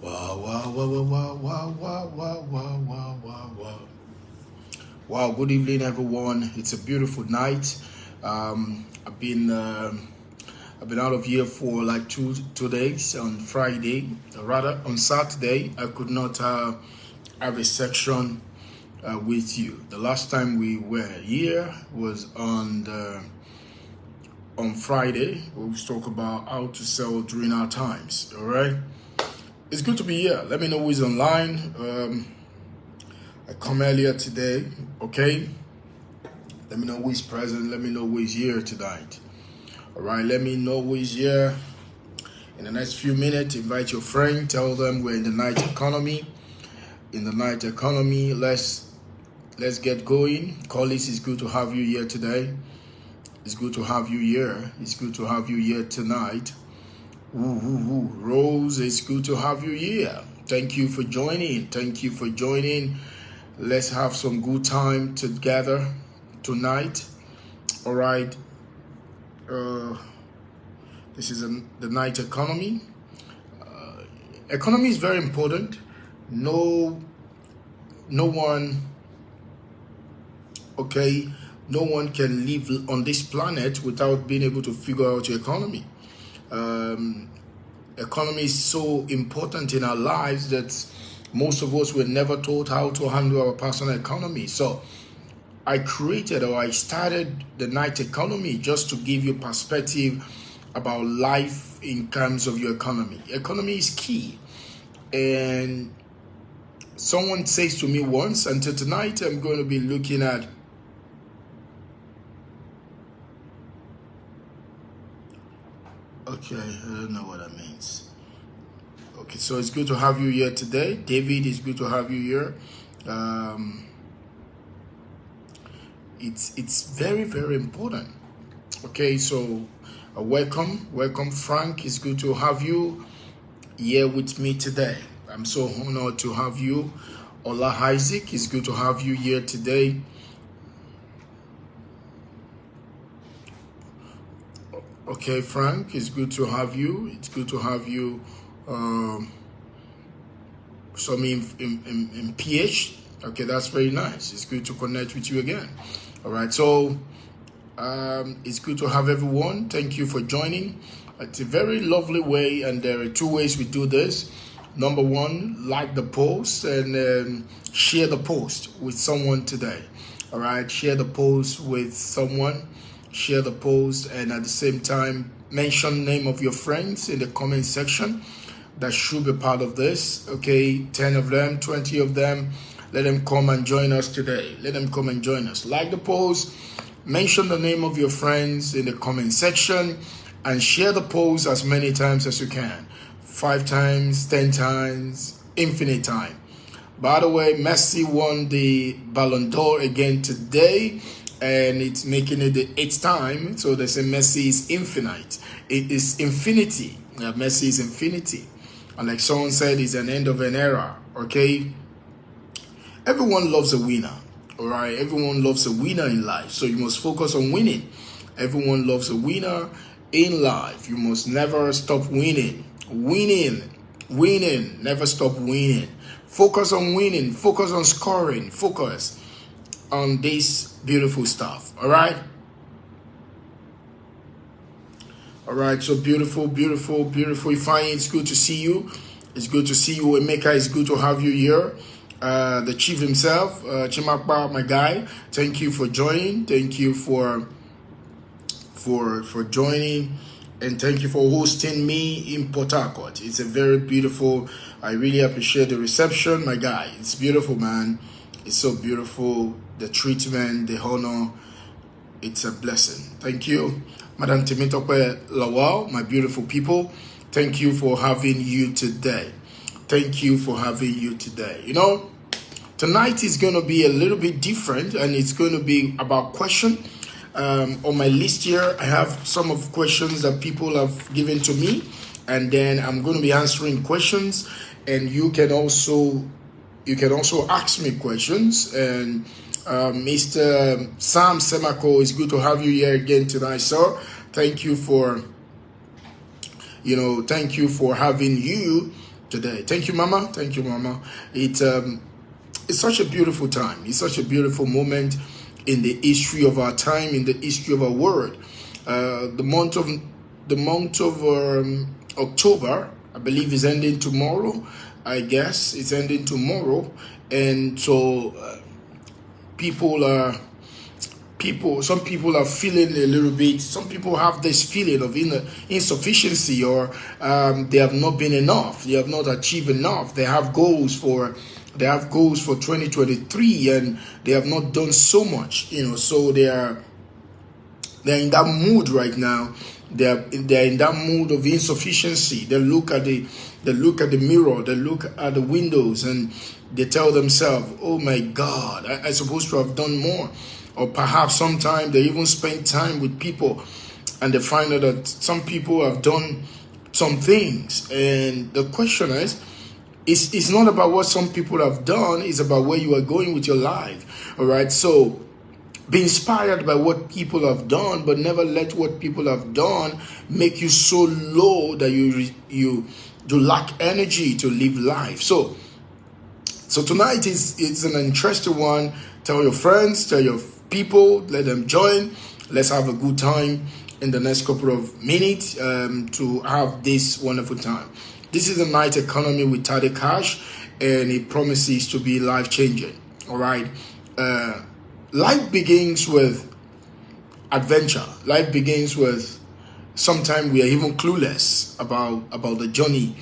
Wow, wow, wow, wow, wow, wow, wow, wow, wow, wow, wow. Wow, good evening, everyone. It's a beautiful night. I've been out of here for like two days. On Friday, rather on Saturday, I could not have a section with you. The last time we were here was on Friday. We spoke about how to sell during our times. All right. It's good to be here. Let me know who is online. I come earlier today, okay? Let me know who is present. Let me know who is here tonight. All right, let me know who is here. In the next few minutes, invite your friend. Tell them we're in the night economy. In the night economy, let's get going. Collis, it's good to have you here today. It's good to have you here. It's good to have you here tonight. Rose, it's good to have you here. Thank you for joining. Thank you for joining. Let's have some good time together tonight. All right. This is the night economy. Economy is very important. No one, okay, no one can live on this planet without being able to figure out your economy. Economy is so important in our lives that most of us were never taught how to handle our personal economy. So I started the night economy just to give you perspective about life in terms of your economy. Economy is key. And someone says to me once, until tonight I'm going to be looking at okay, I don't know what that means. Okay, so it's good to have you here today. David, it's good to have you here. It's very, very important. Okay, so welcome Frank. It's good to have you here with me today. I'm so honored to have you. Ola Isaac, it's good to have you here today. Okay, Frank, it's good to have you. It's good to have you. Some in PH. Okay, that's very nice. It's good to connect with you again. All right, so it's good to have everyone. Thank you for joining. It's a very lovely way, and there are two ways we do this. Number one, like the post and share the post with someone today. All right, share the post with someone. Share the post, and at the same time, mention the name of your friends in the comment section that should be part of this. Okay, 10 of them, 20 of them. Let them come and join us today. Let them come and join us. Like the post, mention the name of your friends in the comment section, and share the post as many times as you can. 5 times, 10 times, infinite time. By the way, Messi won the Ballon d'Or again today, and it's making it the 8th time. So they say Messi is infinite. It is infinity. Messi is infinity. And like someone said, it's an end of an era. Okay? Everyone loves a winner. All right? Everyone loves a winner in life. So you must focus on winning. Everyone loves a winner in life. You must never stop winning. Winning. Never stop winning. Focus on winning. Focus on scoring. Focus on this beautiful stuff. All right? All right, so beautiful. Ifeanyi, it's good to see you. It's good to see you. Emeka, it's good to have you here. The chief himself, Chimakba, my guy. Thank you for joining. Thank you for joining, and thank you for hosting me in Port Harcourt. It's a very beautiful. I really appreciate the reception, my guy. It's beautiful, man. It's so beautiful. The treatment, the honor. It's a blessing. Thank you. Madam Temitope Lawal, my beautiful people, thank you for having you today. Thank you for having you today. You know, tonight is going to be a little bit different, and it's going to be about question. On my list here, I have some of questions that people have given to me, and then I'm going to be answering questions, and you can also ask me questions. And Mr. Sam Semako, it's good to have you here again tonight, sir. Thank you for having you today. Thank you, Mama. Thank you, Mama. It's such a beautiful time. It's such a beautiful moment in the history of our time, in the history of our world. The month of October, I believe, is ending tomorrow. I guess it's ending tomorrow, and so some people are feeling a little bit. Some people have this feeling of insufficiency, or they have not been enough. They have not achieved enough. They have goals for 2023, and they have not done so much. So they're in that mood right now. They're in that mood of insufficiency. They look at the mirror. They look at the windows, and they tell themselves, "Oh my God, I'm supposed to have done more." Or perhaps sometimes they even spend time with people, and they find out that some people have done some things. And the question is, it's not about what some people have done. It's about where you are going with your life. All right. So be inspired by what people have done, but never let what people have done make you so low that you lack energy to live life. So tonight it's an interesting one. Tell your friends, tell your people, let them join. Let's have a good time in the next couple of minutes to have this wonderful time. This is the Night Economy with Tade Cash, and it promises to be life-changing. All right. Life begins with adventure. Life begins with, sometimes we are even clueless about the journey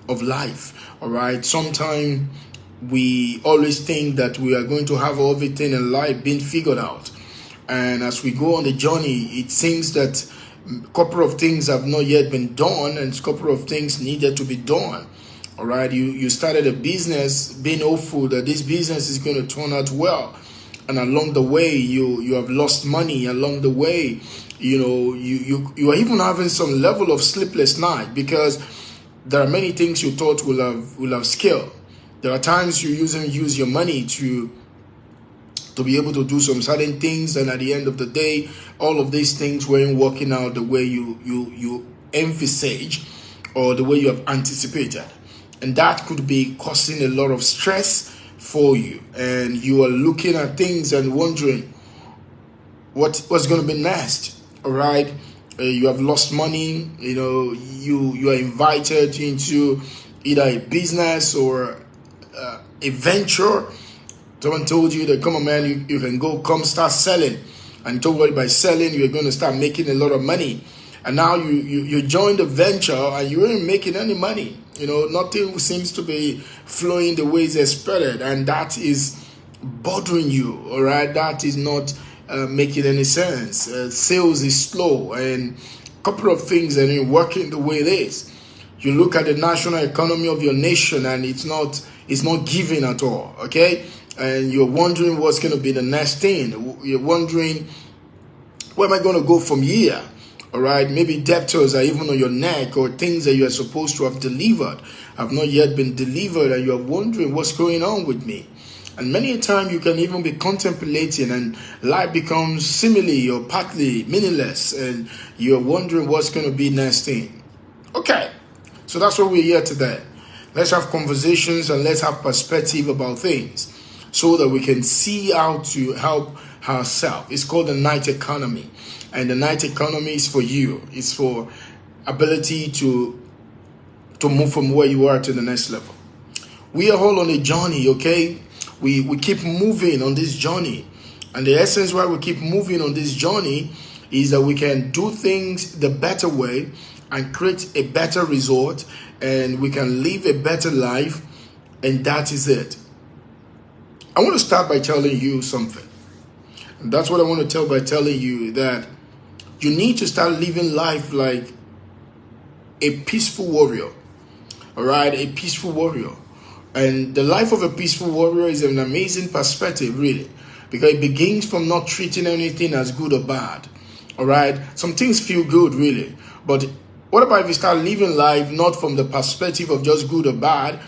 of life. All right. Sometimes we always think that we are going to have everything in life being figured out. And as we go on the journey, it seems that a couple of things have not yet been done, and a couple of things needed to be done. All right. You started a business being hopeful that this business is going to turn out well. And along the way, you have lost money. Along the way, you are even having some level of sleepless night, because there are many things you thought will have scaled. There are times you use your money to be able to do some certain things, and at the end of the day, all of these things weren't working out the way you envisage or the way you have anticipated, and that could be causing a lot of stress for you, and you are looking at things and wondering what's going to be next. All right, you have lost money. You are invited into either a business or a venture. Someone told you that, come on, man, you can come start selling, and don't worry, by selling you're going to start making a lot of money. And now you join the venture and you ain't making any money. Nothing seems to be flowing the way it's expected, and that is bothering you. All right, that is not making any sense. Sales is slow, and a couple of things that ain't working the way it is. You look at the national economy of your nation, and it's not giving at all. Okay, and you're wondering what's going to be the next thing. You're wondering, where am I going to go from here? All right, maybe debtors are even on your neck, or things that you are supposed to have delivered have not yet been delivered, and you're wondering what's going on with me. And many a time you can even be contemplating, and life becomes seemingly or partly meaningless, and you're wondering what's going to be next thing. Okay, so that's what we're here today. Let's have conversations and let's have perspective about things, so that we can see how to help ourselves. It's called the Night Economy. And the Night Economy is for you. It's for ability to move from where you are to the next level. We are all on a journey, okay? We keep moving on this journey. And the essence why we keep moving on this journey is that we can do things the better way and create a better result, and we can live a better life, and that is it. I want to start by telling you something. And that's what I want to tell by telling you that you need to start living life like a peaceful warrior. All right, a peaceful warrior. And the life of a peaceful warrior is an amazing perspective, really, because it begins from not treating anything as good or bad. All right, some things feel good, really, but what about if you start living life not from the perspective of just good or bad,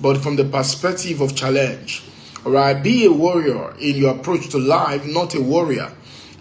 but from the perspective of challenge? All right, be a warrior in your approach to life, not a warrior.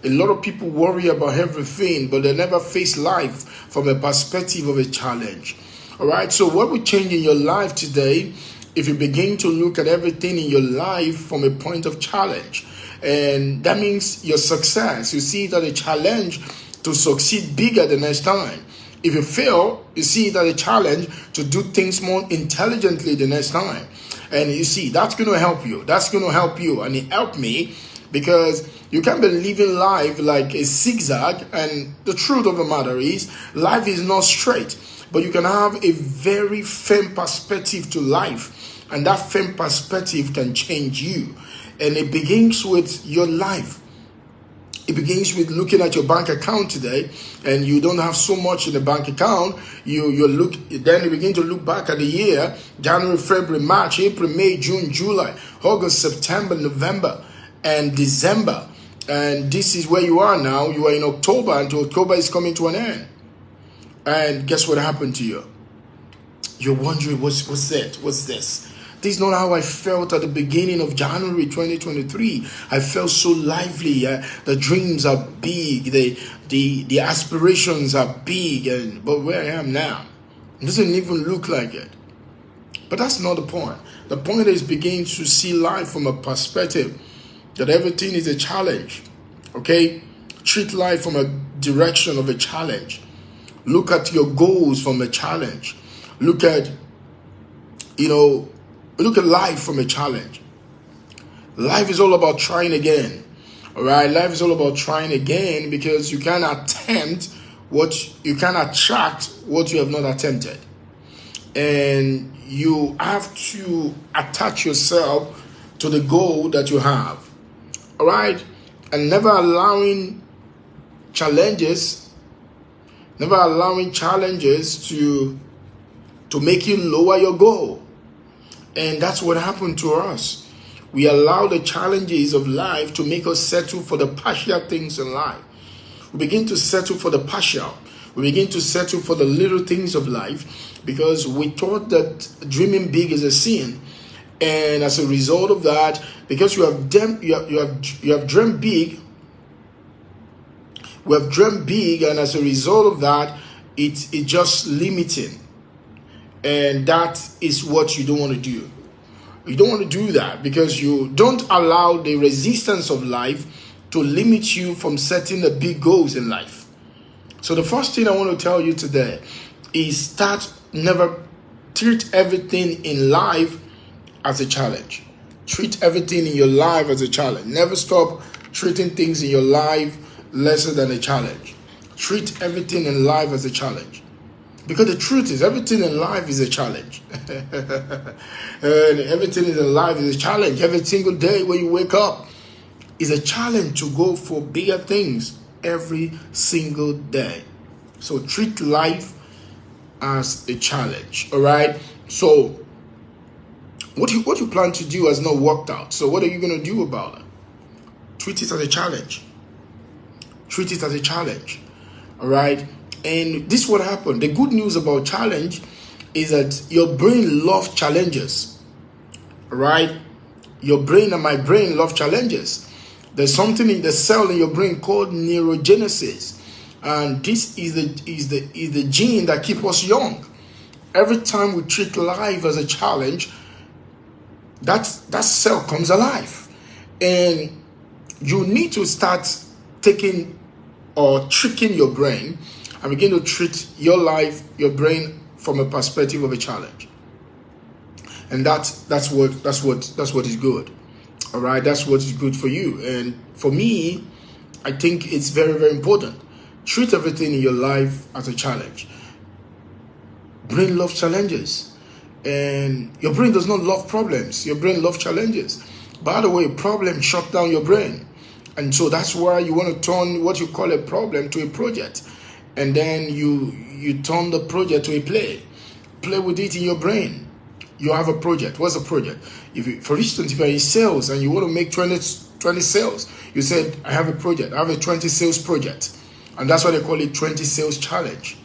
A lot of people worry about everything, but they never face life from a perspective of a challenge. All right. So what will change in your life today if you begin to look at everything in your life from a point of challenge? And that means your success. You see that a challenge to succeed bigger the next time. If you fail, you see that a challenge to do things more intelligently the next time. And you see, that's going to help you. That's going to help you. And it helped me because you can't be living life like a zigzag. And the truth of the matter is, life is not straight. But you can have a very firm perspective to life. And that firm perspective can change you. And it begins with your life. It begins with looking at your bank account today, and you don't have so much in the bank account. Then you begin to look back at the year: January, February, March, April, May, June, July, August, September, November, and December. And this is where you are now. You are in October, and October is coming to an end. And guess what happened to you? You're wondering, what's that? What's this? This is not how I felt at the beginning of January 2023. I felt so lively. The dreams are big. The aspirations are big. But where I am now, it doesn't even look like it. But that's not the point. The point is beginning to see life from a perspective that everything is a challenge. Okay? Treat life from a direction of a challenge. Look at your goals from a challenge. Look at life from a challenge. Life is all about trying again. All right? Life is all about trying again because you can't attract what you have not attempted. And you have to attach yourself to the goal that you have. All right? And never allowing challenges to make you lower your goal. And that's what happened to us. We allow the challenges of life to make us settle for the partial things in life. We begin to settle for the partial. We begin to settle for the little things of life because we thought that dreaming big is a sin. And as a result of that, because you have dreamt big, we have dreamt big, and as a result of that, it's just limiting. And that is what you don't want to do. You don't want to do that because you don't allow the resistance of life to limit you from setting the big goals in life. So the first thing I want to tell you today is never treat everything in life as a challenge. Treat everything in your life as a challenge. Never stop treating things in your life lesser than a challenge. Treat everything in life as a challenge. Because the truth is, everything in life is a challenge. And everything in life is a challenge. Every single day when you wake up is a challenge to go for bigger things every single day. So treat life as a challenge. All right? So what you plan to do has not worked out. So what are you going to do about it? Treat it as a challenge. Treat it as a challenge. All right? And this is what happened. The good news about challenge is that your brain loves challenges. Right? Your brain and my brain love challenges. There's something in the cell in your brain called neurogenesis. And this is the gene that keeps us young. Every time we treat life as a challenge, that cell comes alive. And you need to start taking or tricking your brain and begin to treat your life, your brain, from a perspective of a challenge. And that's what is good. All right, that's what is good for you. And for me, I think it's very, very important. Treat everything in your life as a challenge. Brain loves challenges. And your brain does not love problems. Your brain loves challenges. By the way, problems shut down your brain. And so that's why you want to turn what you call a problem to a project. And then you turn the project to a play. Play with it in your brain. You have a project. What's a project? For instance, if you're in sales and you want to make 20 sales, you said, I have a project. I have a 20 sales project. And that's why they call it 20 sales challenge.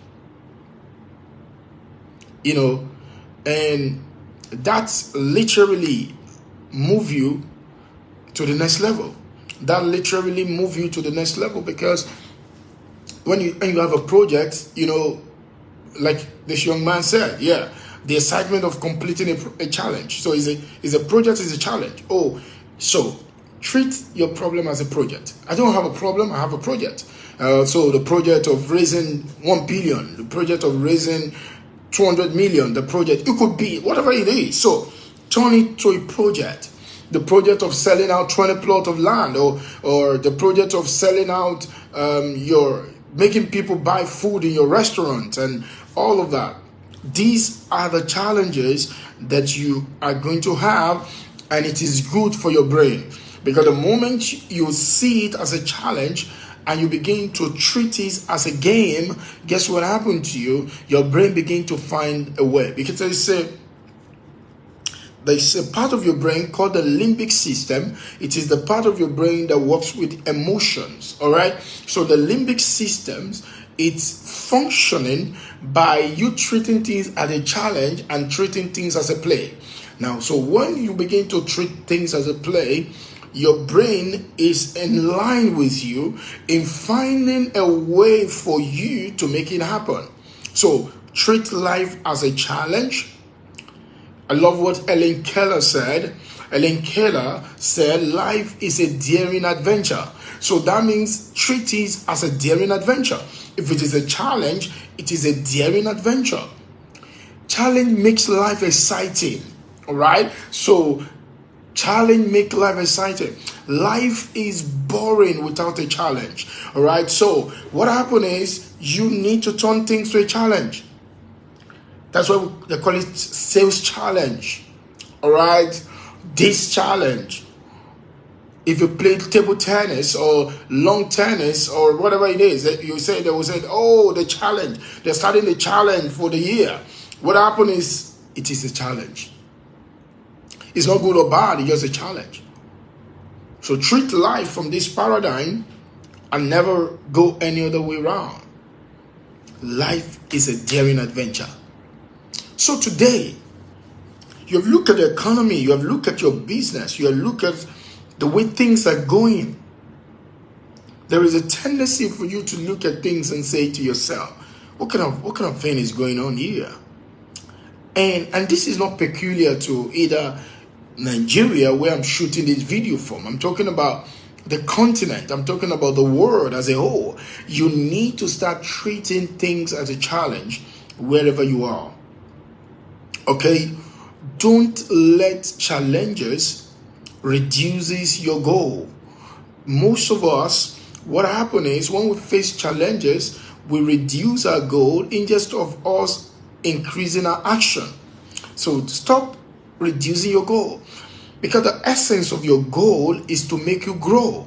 And that's literally move you to the next level. That literally move you to the next level because when you have a project, like this young man said, yeah, the excitement of completing a challenge. So is a project is a challenge. Oh, so treat your problem as a project. I don't have a problem, I have a project. So the project of raising 1 billion, the project of raising 200 million, the project, it could be whatever it is. So turn it to a project. The project of selling out 20 plots of land, or the project of selling out making people buy food in your restaurant and all of that. These are the challenges that you are going to have, and it is good for your brain, because the moment you see it as a challenge and you begin to treat it as a game, guess what happened to you? Your brain begin to find a way, because there's a part of your brain called the limbic system. It is the part of your brain that works with emotions. All right. So the limbic system, it's functioning by you treating things as a challenge and treating things as a play. Now, so when you begin to treat things as a play, your brain is in line with you in finding a way for you to make it happen. So treat life as a challenge. I love what Ellen Keller said. Ellen Keller said life is a daring adventure. So that means treat it as a daring adventure. If it is a challenge, it is a daring adventure. Challenge makes life exciting. All right? So challenge makes life exciting. Life is boring without a challenge. All right? So what happens is you need to turn things to a challenge. That's why they call it sales challenge. All right? This challenge. If you play table tennis or long tennis or whatever it is, they will say, oh, the challenge. They're starting the challenge for the year. What happened is, it is a challenge. It's not good or bad, it's just a challenge. So treat life from this paradigm and never go any other way around. Life is a daring adventure. So today, you have looked at the economy, you have looked at your business, you have looked at the way things are going. There is a tendency for you to look at things and say to yourself, what kind of thing is going on here? And this is not peculiar to either Nigeria, where I'm shooting this video from. I'm talking about the continent. I'm talking about the world as a whole. You need to start treating things as a challenge wherever you are. Okay, don't let challenges reduces your goal. Most of us, what happens is when we face challenges, we reduce our goal instead of us increasing our action. So stop reducing your goal, because the essence of your goal is to make you grow.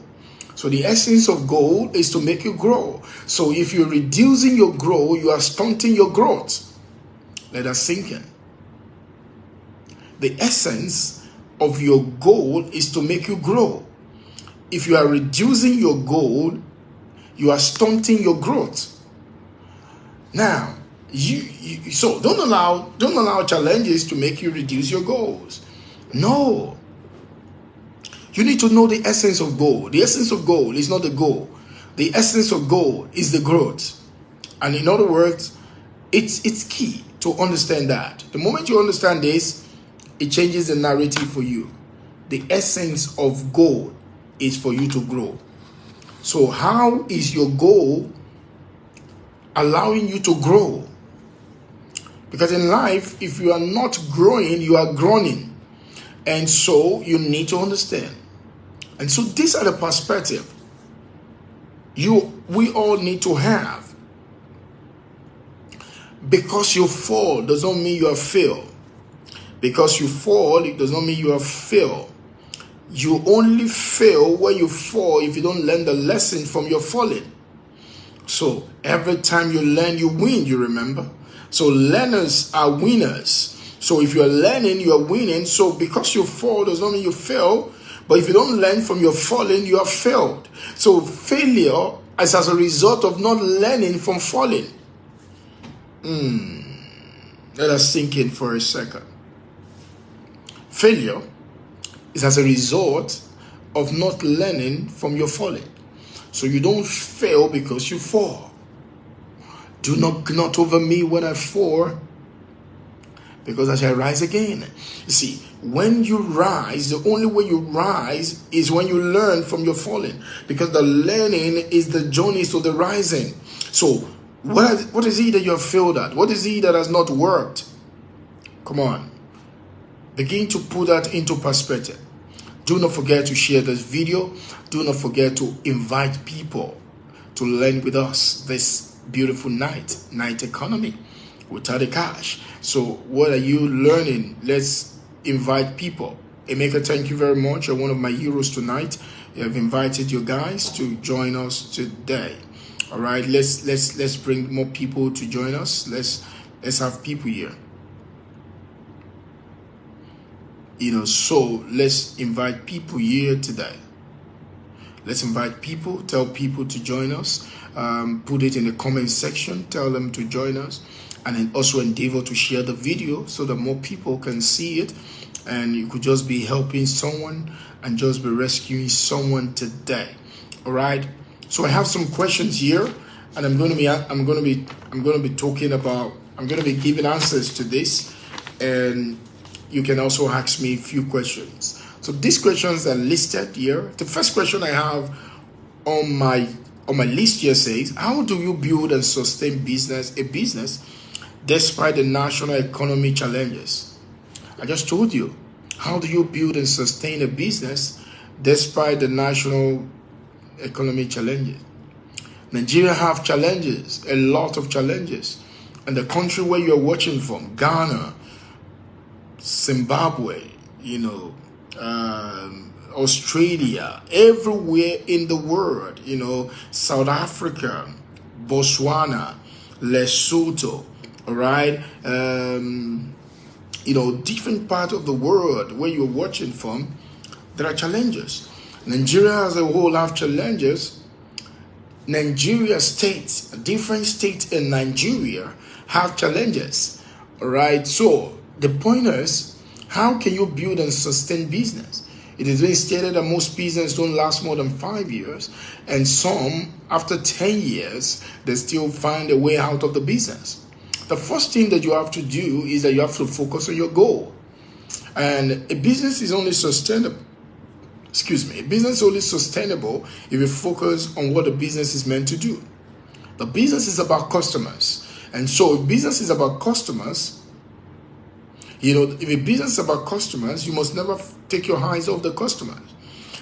So the essence of goal is to make you grow. So if you're reducing your growth, you are stunting your growth. Let us sink in. The essence of your goal is to make you grow. If you are reducing your goal, you are stunting your growth. Now, so don't allow challenges to make you reduce your goals. No. You need to know the essence of goal. The essence of goal is not the goal. The essence of goal is the growth. And in other words, it's key to understand that. The moment you understand this, it changes the narrative for you. The essence of goal is for you to grow. So how is your goal allowing you to grow? Because in life, if you are not growing, you are groaning. And so you need to understand. And so these are the perspective we all need to have. Because you fall does not mean you have failed. Because you fall, it does not mean you have failed. You only fail when you fall if you don't learn the lesson from your falling. So every time you learn, you win, you remember? So learners are winners. So if you are learning, you are winning. So because you fall does not mean you fail. But if you don't learn from your falling, you have failed. So failure is as a result of not learning from falling. Let us sink in for a second. Failure is as a result of not learning from your falling. So you don't fail because you fall. Do not over me when I fall, because I shall rise again. You see, when you rise, the only way you rise is when you learn from your falling, because the learning is the journey to the rising. So what is it that you have failed at? What is it that has not worked? Come on. Begin to put that into perspective. Do not forget to share this video. Do not forget to invite people to learn with us this beautiful night economy without the cash. So what are you learning? Let's invite people. Emeka, thank you very much. You're one of my heroes tonight. You have invited your guys to join us today. All right, let's bring more people to join us. Let's have people here. So let's invite people here today. Let's invite people. Tell people to join us. Put it in the comment section. Tell them to join us, and then also endeavor to share the video so that more people can see it, and you could just be helping someone and just be rescuing someone today. All right. So I have some questions here, and I'm going to be giving answers to this, and you can also ask me a few questions. So these questions are listed here. The first question I have on my list here says, how do you build and sustain a business despite the national economy challenges? I just told you. How do you build and sustain a business despite the national economy challenges? Nigeria have challenges, a lot of challenges. And the country where you're watching from, Ghana, Zimbabwe, Australia, everywhere in the world, South Africa, Botswana, Lesotho, all right, different parts of the world where you're watching from, there are challenges. Nigeria as a whole have challenges. Nigeria states, different states in Nigeria have challenges, all right? So the point is, how can you build and sustain business? It is being stated that most businesses don't last more than 5 years, and some, after 10 years, they still find a way out of the business. The first thing that you have to do is that you have to focus on your goal. And a business is only sustainable. A business is only sustainable if you focus on what the business is meant to do. The business is about customers. And so if business is about customers, if a business is about customers, you must never take your eyes off the customers.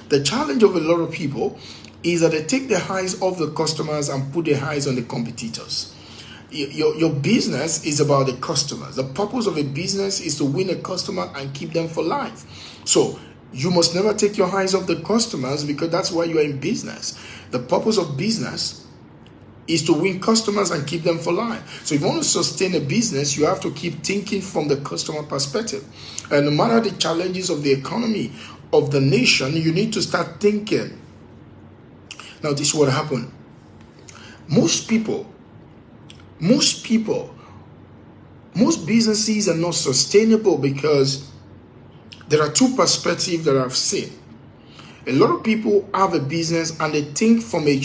The challenge of a lot of people is that they take their eyes off the customers and put their eyes on the competitors. Your business is about the customers. The purpose of a business is to win a customer and keep them for life. So you must never take your eyes off the customers, because that's why you are in business. The purpose of business is to win customers and keep them for life. So if you want to sustain a business, you have to keep thinking from the customer perspective. And no matter the challenges of the economy of the nation, you need to start thinking. Now, this is what happened. Most businesses are not sustainable because there are two perspectives that I've seen. A lot of people have a business and they think from a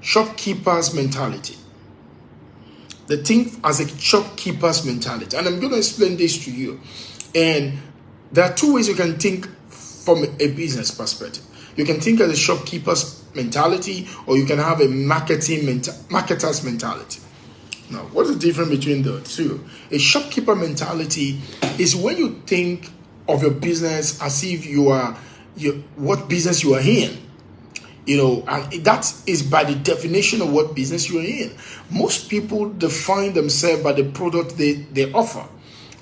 shopkeeper's mentality. They think as a shopkeeper's mentality. And I'm going to explain this to you. And there are two ways you can think from a business perspective. You can think as a shopkeeper's mentality, or you can have a marketer's mentality. Now, what's the difference between the two? A shopkeeper mentality is when you think of your business as if what business you are in. And that is by the definition of what business you are in. Most people define themselves by the product they offer.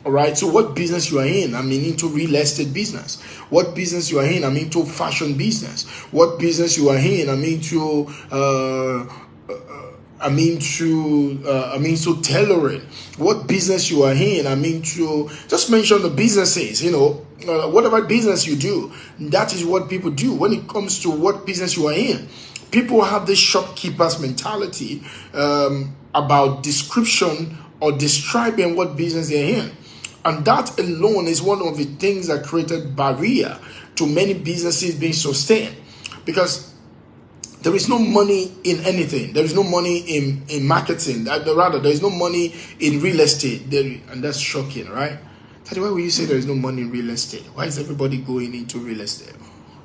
All right. So what business you are in? I'm into real estate business. What business you are in? I'm into fashion business. What business you are in? I'm into tailoring. What business you are in? I'm into, just mention the businesses, whatever business you do, that is what people do. When it comes to what business you are in, people have this shopkeeper's mentality about description or describing what business they're in. And that alone is one of the things that created barrier to many businesses being sustained. Because There is no money in anything. There is no money in marketing. Rather, there is no money in real estate. And that's shocking, right? Daddy, why will you say there is no money in real estate? Why is everybody going into real estate?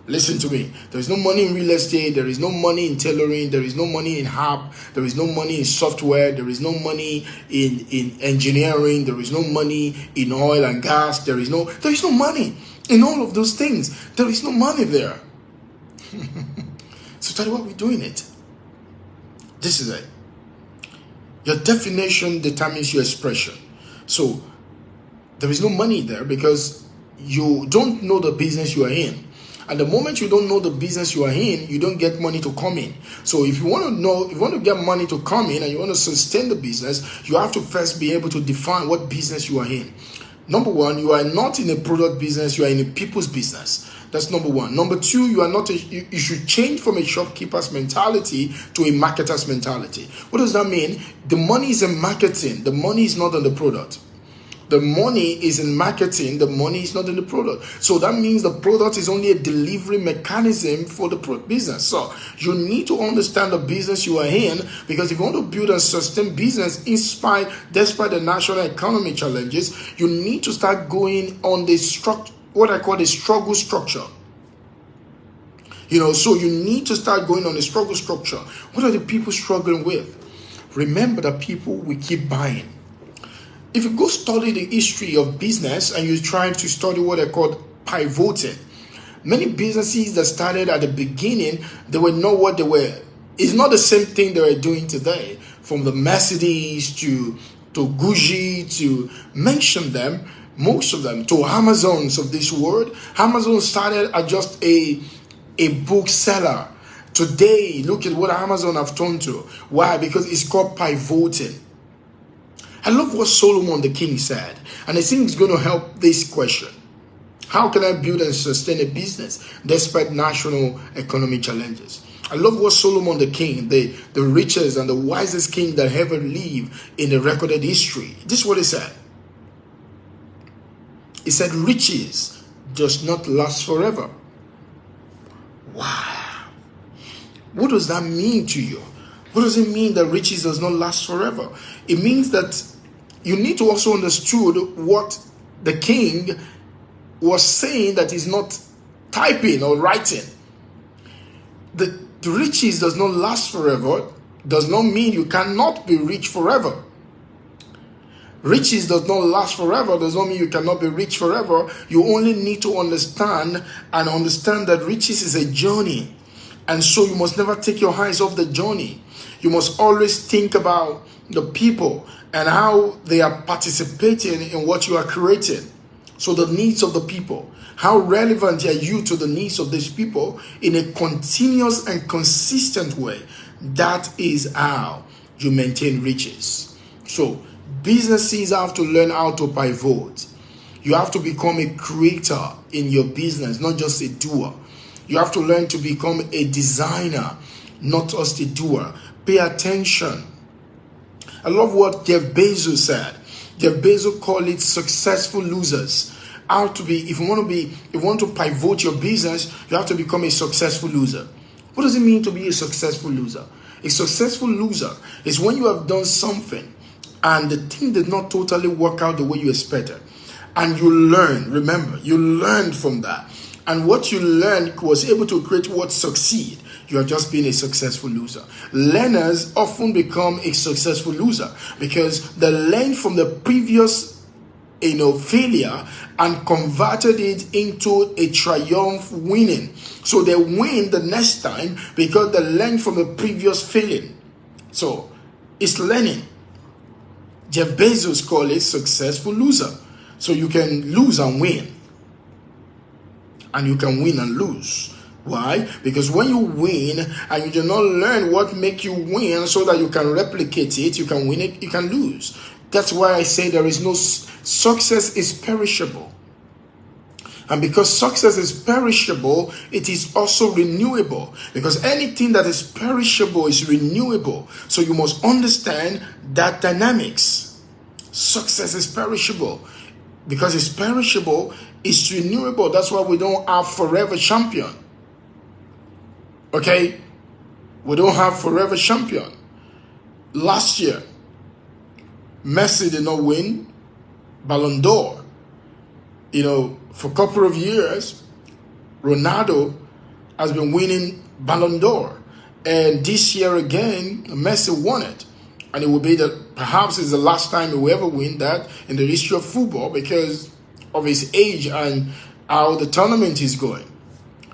Listen to me. There is no money in real estate. There is no money in tailoring. There is no money in HAP. There is no money in software. There is no money in engineering. There is no money in oil and gas. There is no money in all of those things. There is no money there. So tell you what, we're doing it. This is it. Your definition determines your expression. So there is no money there because you don't know the business you are in. And the moment you don't know the business you are in, you don't get money to come in. So if you want to know, if you want to get money to come in and you want to sustain the business, you have to first be able to define what business you are in. Number one, you are not in a product business, you are in a people's business. That's number one. Number two, you should change from a shopkeeper's mentality to a marketer's mentality. What does that mean? The money is in marketing. The money is not on the product. The money is in marketing. The money is not in the product. So that means the product is only a delivery mechanism for the business. So you need to understand the business you are in, because if you want to build and sustain business despite the national economy challenges, you need to start going on the what I call the struggle structure. So you need to start going on the struggle structure. What are the people struggling with? Remember that people will keep buying. If you go study the history of business and you're trying to study what I call pivoting, many businesses that started at the beginning, they were not what they were. It's not the same thing they are doing today. From the Mercedes to Gucci, to mention them, most of them, to Amazons of this world. Amazon started as just a bookseller. Today, look at what Amazon have turned to. Why? Because it's called pivoting. I love what Solomon the king said, and I think it's going to help this question. How can I build and sustain a business despite national economic challenges? I love what Solomon the king, the richest and the wisest king that ever lived in the recorded history. This is what he said. He said, riches does not last forever. Wow. What does that mean to you? What does it mean that riches does not last forever? It means that you need to also understand what the king was saying, that he's not typing or writing. The riches does not last forever does not mean you cannot be rich forever. Riches does not last forever does not mean you cannot be rich forever. You only need to understand that riches is a journey. And so you must never take your eyes off the journey. You must always think about the people and how they are participating in what you are creating. So the needs of the people. How relevant are you to the needs of these people in a continuous and consistent way? That is how you maintain riches. So businesses have to learn how to pivot. You have to become a creator in your business, not just a doer. You have to learn to become a designer, not just a doer. Pay attention. I love what Jeff Bezos said. Jeff Bezos called it successful losers. How to be, if you want to pivot your business, you have to become a successful loser. What does it mean to be a successful loser? A successful loser is when you have done something and the thing did not totally work out the way you expected. And you learn, remember, you learned from that. And what you learned was able to create what succeed. You are just being a successful loser. Learners often become a successful loser because they learned from the previous failure and converted it into a triumph winning. So they win the next time because they learned from the previous failing. So it's learning. Jeff Bezos called it successful loser. So you can lose and win. And you can win and lose. Why? Because when you win and you do not learn what makes you win so that you can replicate it, you can win it, you can lose. That's why I say there is no success is perishable. And because success is perishable, it is also renewable. Because anything that is perishable is renewable. So you must understand that dynamics. Success is perishable. Because it's perishable, it's renewable. That's why we don't have forever champion. Okay? We don't have forever champion. Last year, Messi did not win Ballon d'Or. For a couple of years, Ronaldo has been winning Ballon d'Or. And this year again, Messi won it. And it will be perhaps it's the last time he will ever win that in the history of football because of his age and how the tournament is going.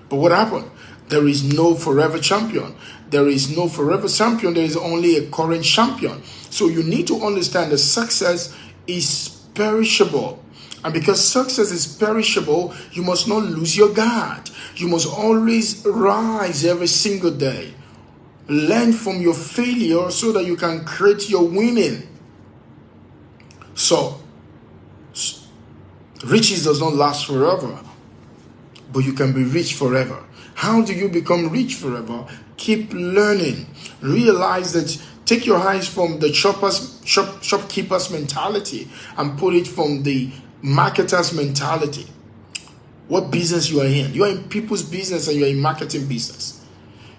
But what happened? There is no forever champion. There is no forever champion. There is only a current champion. So you need to understand that success is perishable. And because success is perishable, you must not lose your guard. You must always rise every single day. Learn from your failure so that you can create your winning. So, riches does not last forever, but you can be rich forever. How do you become rich forever? Keep learning. Realize that take your eyes from the shopkeeper's mentality and put it from the marketer's mentality. What business you are in? You are in people's business and you are in marketing business.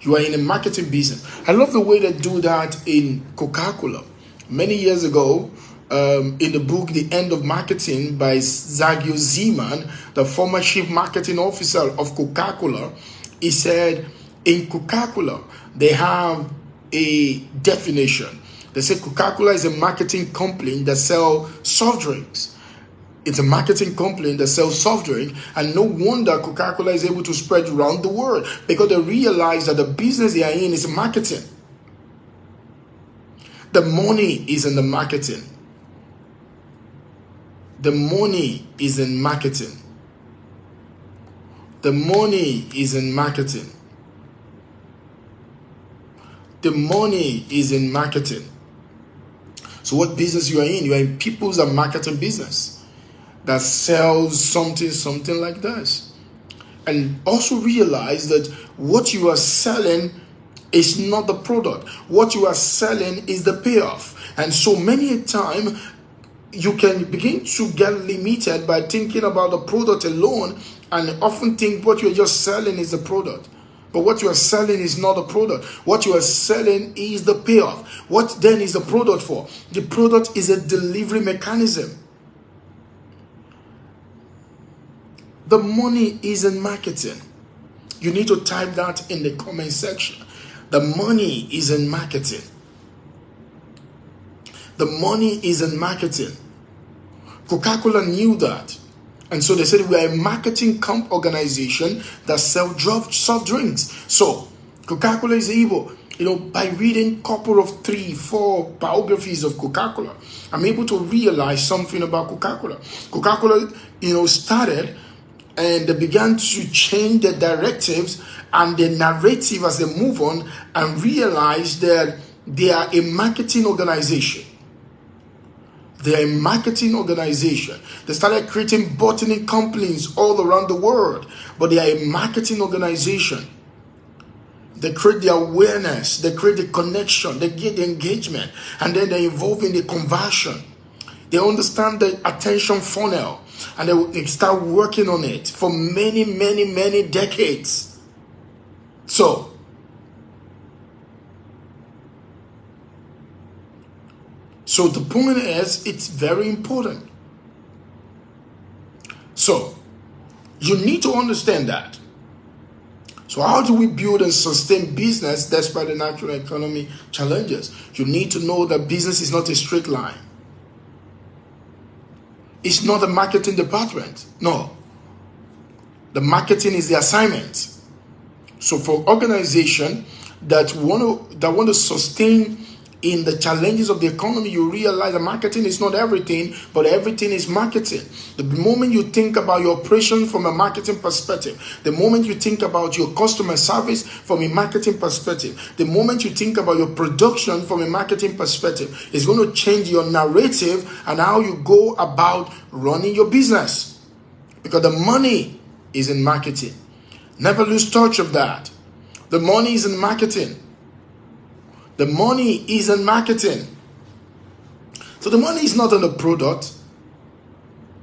You are in a marketing business. I love the way they do that in Coca-Cola. Many years ago, in the book The End of Marketing by Zagio Zeman, the former chief marketing officer of Coca-Cola, he said in Coca-Cola they have a definition. They say Coca-Cola is a marketing company that sells soft drinks. It's a marketing company that sells soft drink, and no wonder Coca-Cola is able to spread around the world because they realize that the business they are in is marketing. The money is in the marketing. The money is in marketing. The money is in marketing. The money is in marketing. So what business you are in? You are in people's and marketing business that sells something like this. And also realize that what you are selling is not the product. What you are selling is the payoff. And so many a time you can begin to get limited by thinking about the product alone and often think what you're just selling is the product. But what you are selling is not the product. What you are selling is the payoff. What then is the product for? The product is a delivery mechanism. The money is in marketing. You need to type that in the comment section. The money is in marketing. The money is in marketing. Coca-Cola knew that. And so they said, we are a marketing organization that sells soft drinks. So Coca-Cola is able, by reading a couple of 3-4 biographies of Coca-Cola, I'm able to realize something about Coca-Cola. Coca-Cola, started and they began to change the directives and the narrative as they move on and realize that they are a marketing organization. They are a marketing organization. They started creating bottling companies all around the world, but they are a marketing organization. They create the awareness, they create the connection, they get the engagement, and then they involve in the conversion. They understand the attention funnel, and they start working on it for many, many, many decades. So, the point is, it's very important. So, you need to understand that. So how do we build and sustain business despite the natural economy challenges? You need to know that business is not a straight line. It's not the marketing department. No. The marketing is the assignment. So for organization that want to sustain in the challenges of the economy, you realize that marketing is not everything, but everything is marketing. The moment you think about your operation from a marketing perspective, the moment you think about your customer service from a marketing perspective, the moment you think about your production from a marketing perspective, it's going to change your narrative and how you go about running your business. Because the money is in marketing. Never lose touch of that. The money is in marketing. The money is in marketing. So the money is not on the product.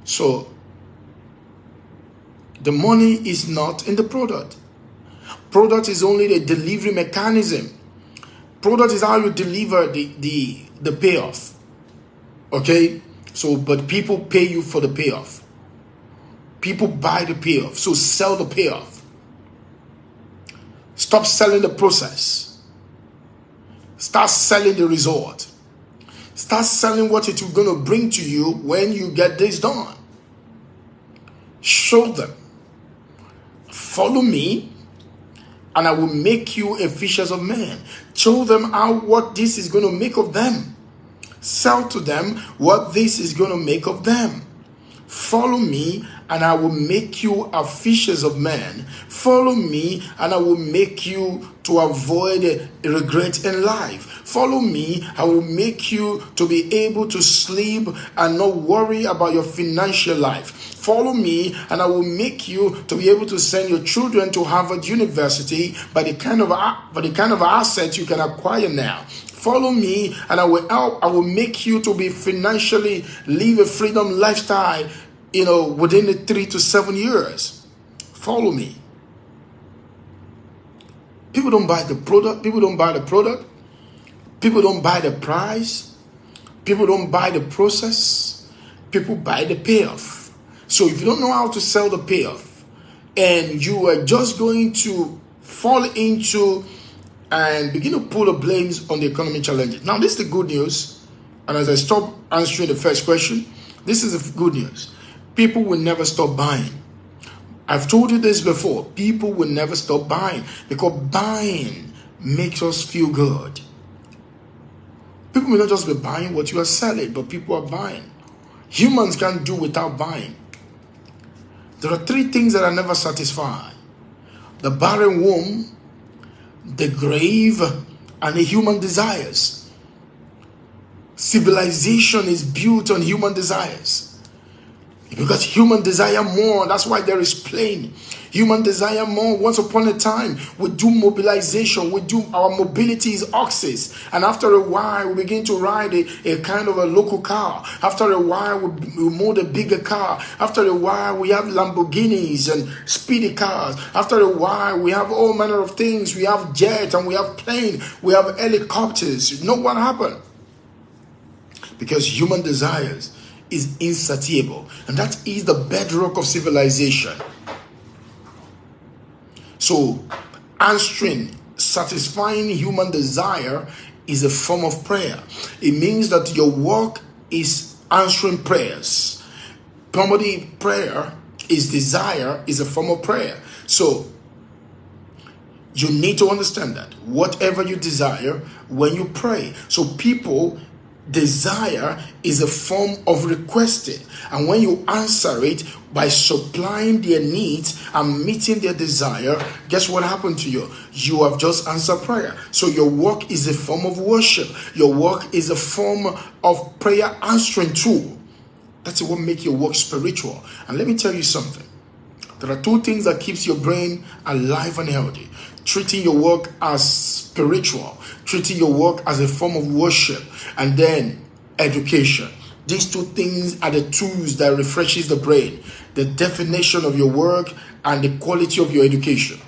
So the money is not in the product. Product is only the delivery mechanism. Product is how you deliver the payoff. Okay? So, but people pay you for the payoff. People buy the payoff. So sell the payoff. Stop selling the process. Start selling the result. Start selling what it's going to bring to you when you get this done. Show them. Follow me, and I will make you a fishers of men. Show them what this is going to make of them. Sell to them what this is going to make of them. Follow me, and I will make you a fishers of men. Follow me, and I will make you to avoid regret in life. Follow me, I will make you to be able to sleep and not worry about your financial life. Follow me, and I will make you to be able to send your children to Harvard University by the kind of assets you can acquire now. Follow me, and I will make you to be financially live a freedom lifestyle, within the 3 to 7 years. Follow me. People don't buy the product. People don't buy the product. People don't buy the price. People don't buy the process. People buy the payoff. So if you don't know how to sell the payoff, and you are just going to fall into and begin to pull the blames on the economic challenges. Now, this is the good news. And as I stop answering the first question, this is the good news. People will never stop buying. I've told you this before. People will never stop buying because buying makes us feel good. People will not just be buying what you are selling, but people are buying. Humans can't do without buying. There are 3 things that are never satisfied: the barren womb, the grave, and the human desires. Civilization is built on human desires. Because human desire more. That's why there is plain. Human desire more. Once upon a time, we do mobilization. Our mobility is oxes. And after a while, we begin to ride a kind of a local car. After a while, we move a bigger car. After a while, we have Lamborghinis and speedy cars. After a while, we have all manner of things. We have jet and we have plane. We have helicopters. You know what happened? Because human desires is insatiable, and that is the bedrock of civilization. So satisfying human desire is a form of prayer. It means that your work is answering prayers. Somebody prayer is desire is a form of prayer. So you need to understand that whatever you desire when you pray. So people desire is a form of requesting, and when you answer it by supplying their needs and meeting their desire, guess what happened to you? You have just answered prayer. So your work is a form of worship. Your work is a form of prayer answering tool. That's what makes your work spiritual. And let me tell you something. There are 2 things that keeps your brain alive and healthy: treating your work as spiritual, treating your work as a form of worship, and then education. These 2 things are the tools that refreshes the brain: the definition of your work and the quality of your education.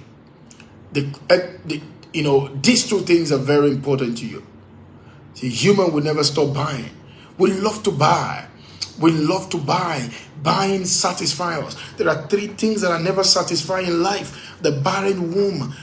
These 2 things are very important to you. See, human will never stop buying. We love to buy. We love to buy. Buying satisfies us. There are 3 things that are never satisfying in life: the barren womb,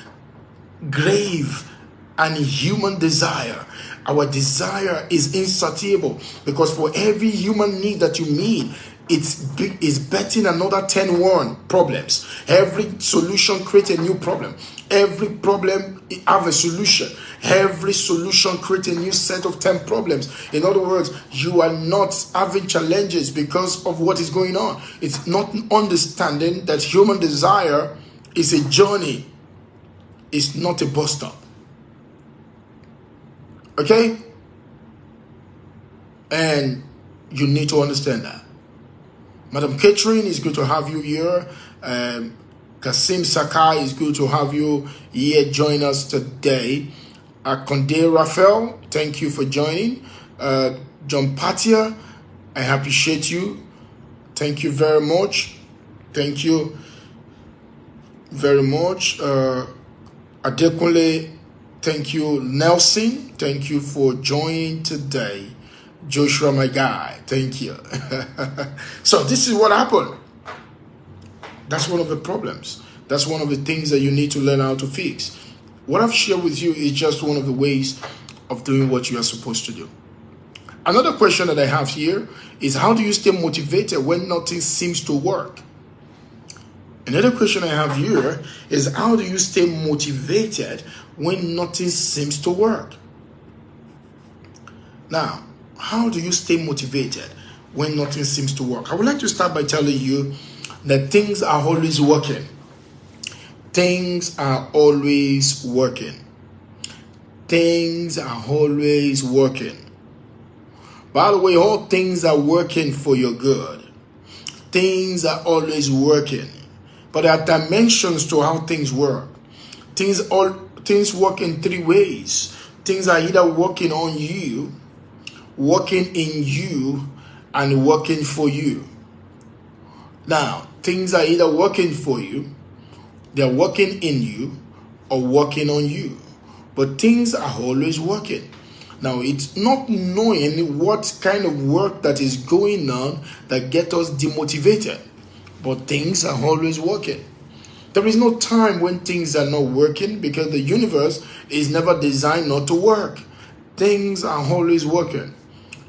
grave, and human desire. Our desire is insatiable because for every human need that you meet, it's betting another 10 problems. Every solution creates a new problem. Every problem have a solution. Every solution creates a new set of 10 problems. In other words, you are not having challenges because of what is going on. It's not understanding that human desire is a journey. It's not a bus stop. Okay? And you need to understand that. Madam Catherine, it's good to have you here. Kasim Sakai, it's good to have you here. Join us today. Konde Raphael, thank you for joining. John Patia, I appreciate you. Thank you very much. Thank you very much. Adekunle, Thank you, Nelson. Thank you for joining today. Joshua, my guy. Thank you. So this is what happened. That's one of the problems. That's one of the things that you need to learn how to fix. What I've shared with you is just one of the ways of doing what you are supposed to do. Another question that I have here is, how do you stay motivated when nothing seems to work? Another question I have here is, how do you stay motivated when nothing seems to work? Now, how do you stay motivated when nothing seems to work? I would like to start by telling you that things are always working. Things are always working. Things are always working. By the way, all things are working for your good. Things are always working. But there are dimensions to how things work. Things work in three ways. Things are either working on you, working in you, and working for you. Now, things are either working for you, they're working in you, or working on you. But things are always working. Now, it's not knowing what kind of work that is going on that gets us demotivated. But things are always working. There is no time when things are not working, because the universe is never designed not to work. Things are always working.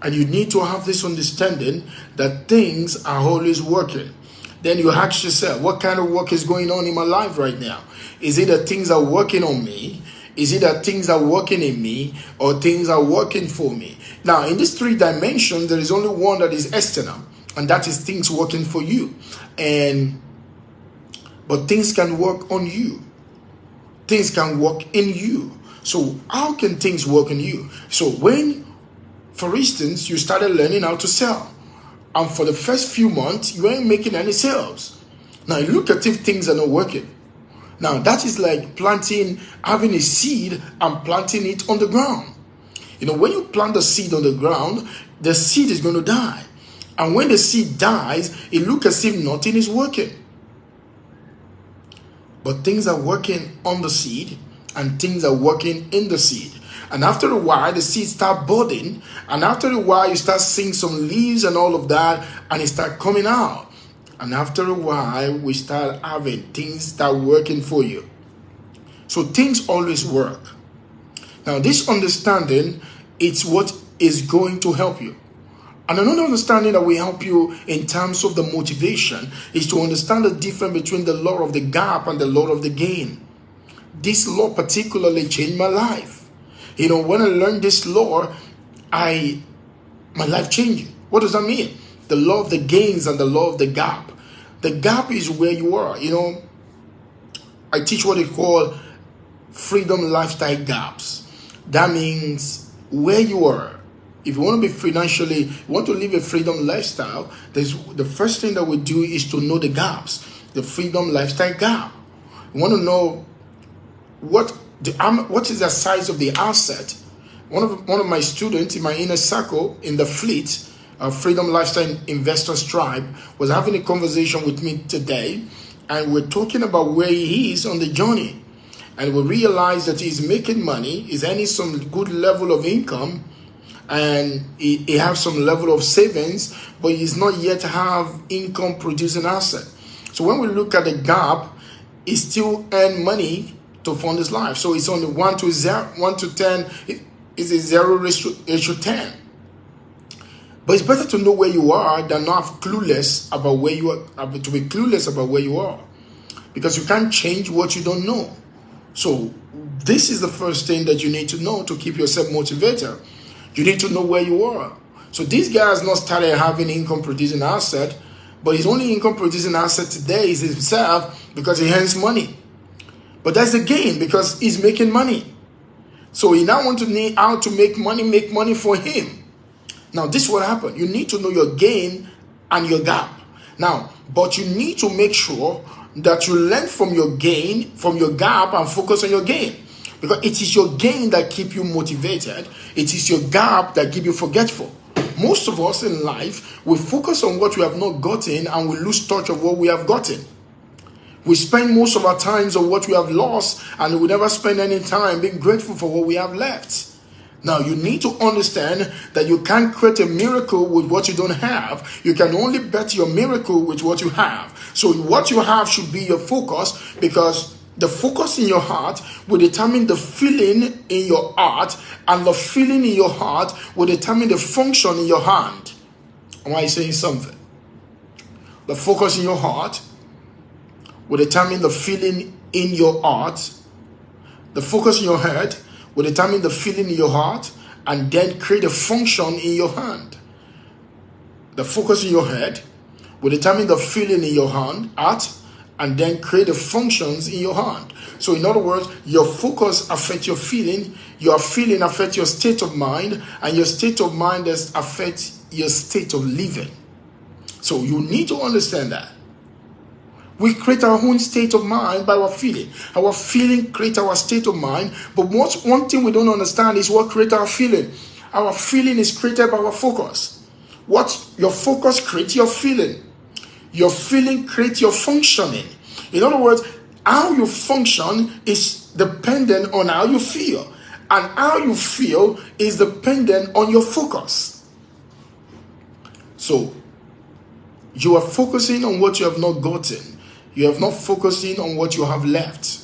And you need to have this understanding that things are always working. Then you ask yourself, what kind of work is going on in my life right now? Is it that things are working on me? Is it that things are working in me, or things are working for me? Now, in these three dimensions, there is only one that is external, and that is things working for you. But things can work on you. Things can work in you. So how can things work in you? So when, for instance, you started learning how to sell, and for the first few months, you ain't making any sales. Now you look at if things are not working. Now that is like having a seed and planting it on the ground. You know, when you plant the seed on the ground, the seed is going to die. And when the seed dies, it looks as if nothing is working. But things are working on the seed, and things are working in the seed. And after a while, the seed start budding. And after a while, you start seeing some leaves and all of that, and it start coming out. And after a while, we start having things start working for you. So things always work. Now, this understanding, it's what is going to help you. And another understanding that will help you in terms of the motivation is to understand the difference between the law of the gap and the law of the gain. This law particularly changed my life. You know, when I learned this law, my life changed. What does that mean? The law of the gains and the law of the gap. The gap is where you are. You know, I teach what they call freedom lifestyle gaps. That means where you are. If you want to be you want to live a freedom lifestyle, the first thing that we do is to know the gaps, the freedom lifestyle gap. You want to know what is the size of the asset. One of my students in my inner circle in the fleet, Freedom Lifestyle Investors Tribe, was having a conversation with me today, and we're talking about where he is on the journey. And we realize that he's making money, he's earning some good level of income, and he has some level of savings, but he's not yet have income producing asset. So when we look at the gap, he still earn money to fund his life. So it's only 1 to 10, it's a 0 ratio 10. But it's better to know where you are than not clueless about where you are, to be clueless about where you are, because you can't change what you don't know. So this is the first thing that you need to know to keep yourself motivated. You need to know where you are. So this guy has not started having income producing asset, but his only income producing asset today is himself, because he earns money. But that's the gain, because he's making money. So he now wants to know how to make money for him. Now this is what happened. You need to know your gain and your gap. Now, but you need to make sure that you learn from your gain, from your gap, and focus on your gain. Because it is your gain that keep you motivated. It is your gap that keep you forgetful. Most of us in life, we focus on what we have not gotten, and we lose touch of what we have gotten. We spend most of our times on what we have lost, and we never spend any time being grateful for what we have left. Now, you need to understand that you can't create a miracle with what you don't have. You can only bet your miracle with what you have. So what you have should be your focus, because the focus in your heart will determine the feeling in your heart, and the feeling in your heart will determine the function in your hand. Am I saying something? The focus in your heart will determine the feeling in your heart. The focus in your head will determine the feeling in your heart, and then create a function in your hand. The focus in your head will determine the feeling in your heart, and then create the functions in your hand. So in other words, your focus affects your feeling affects your state of mind, and your state of mind affects your state of living. So you need to understand that. We create our own state of mind by our feeling. Our feeling creates our state of mind. But one thing we don't understand is what creates our feeling. Our feeling is created by our focus. What your focus creates your feeling. Your feeling creates your functioning. In other words, how you function is dependent on how you feel. And how you feel is dependent on your focus. So, you are focusing on what you have not gotten. You have not focusing on what you have left.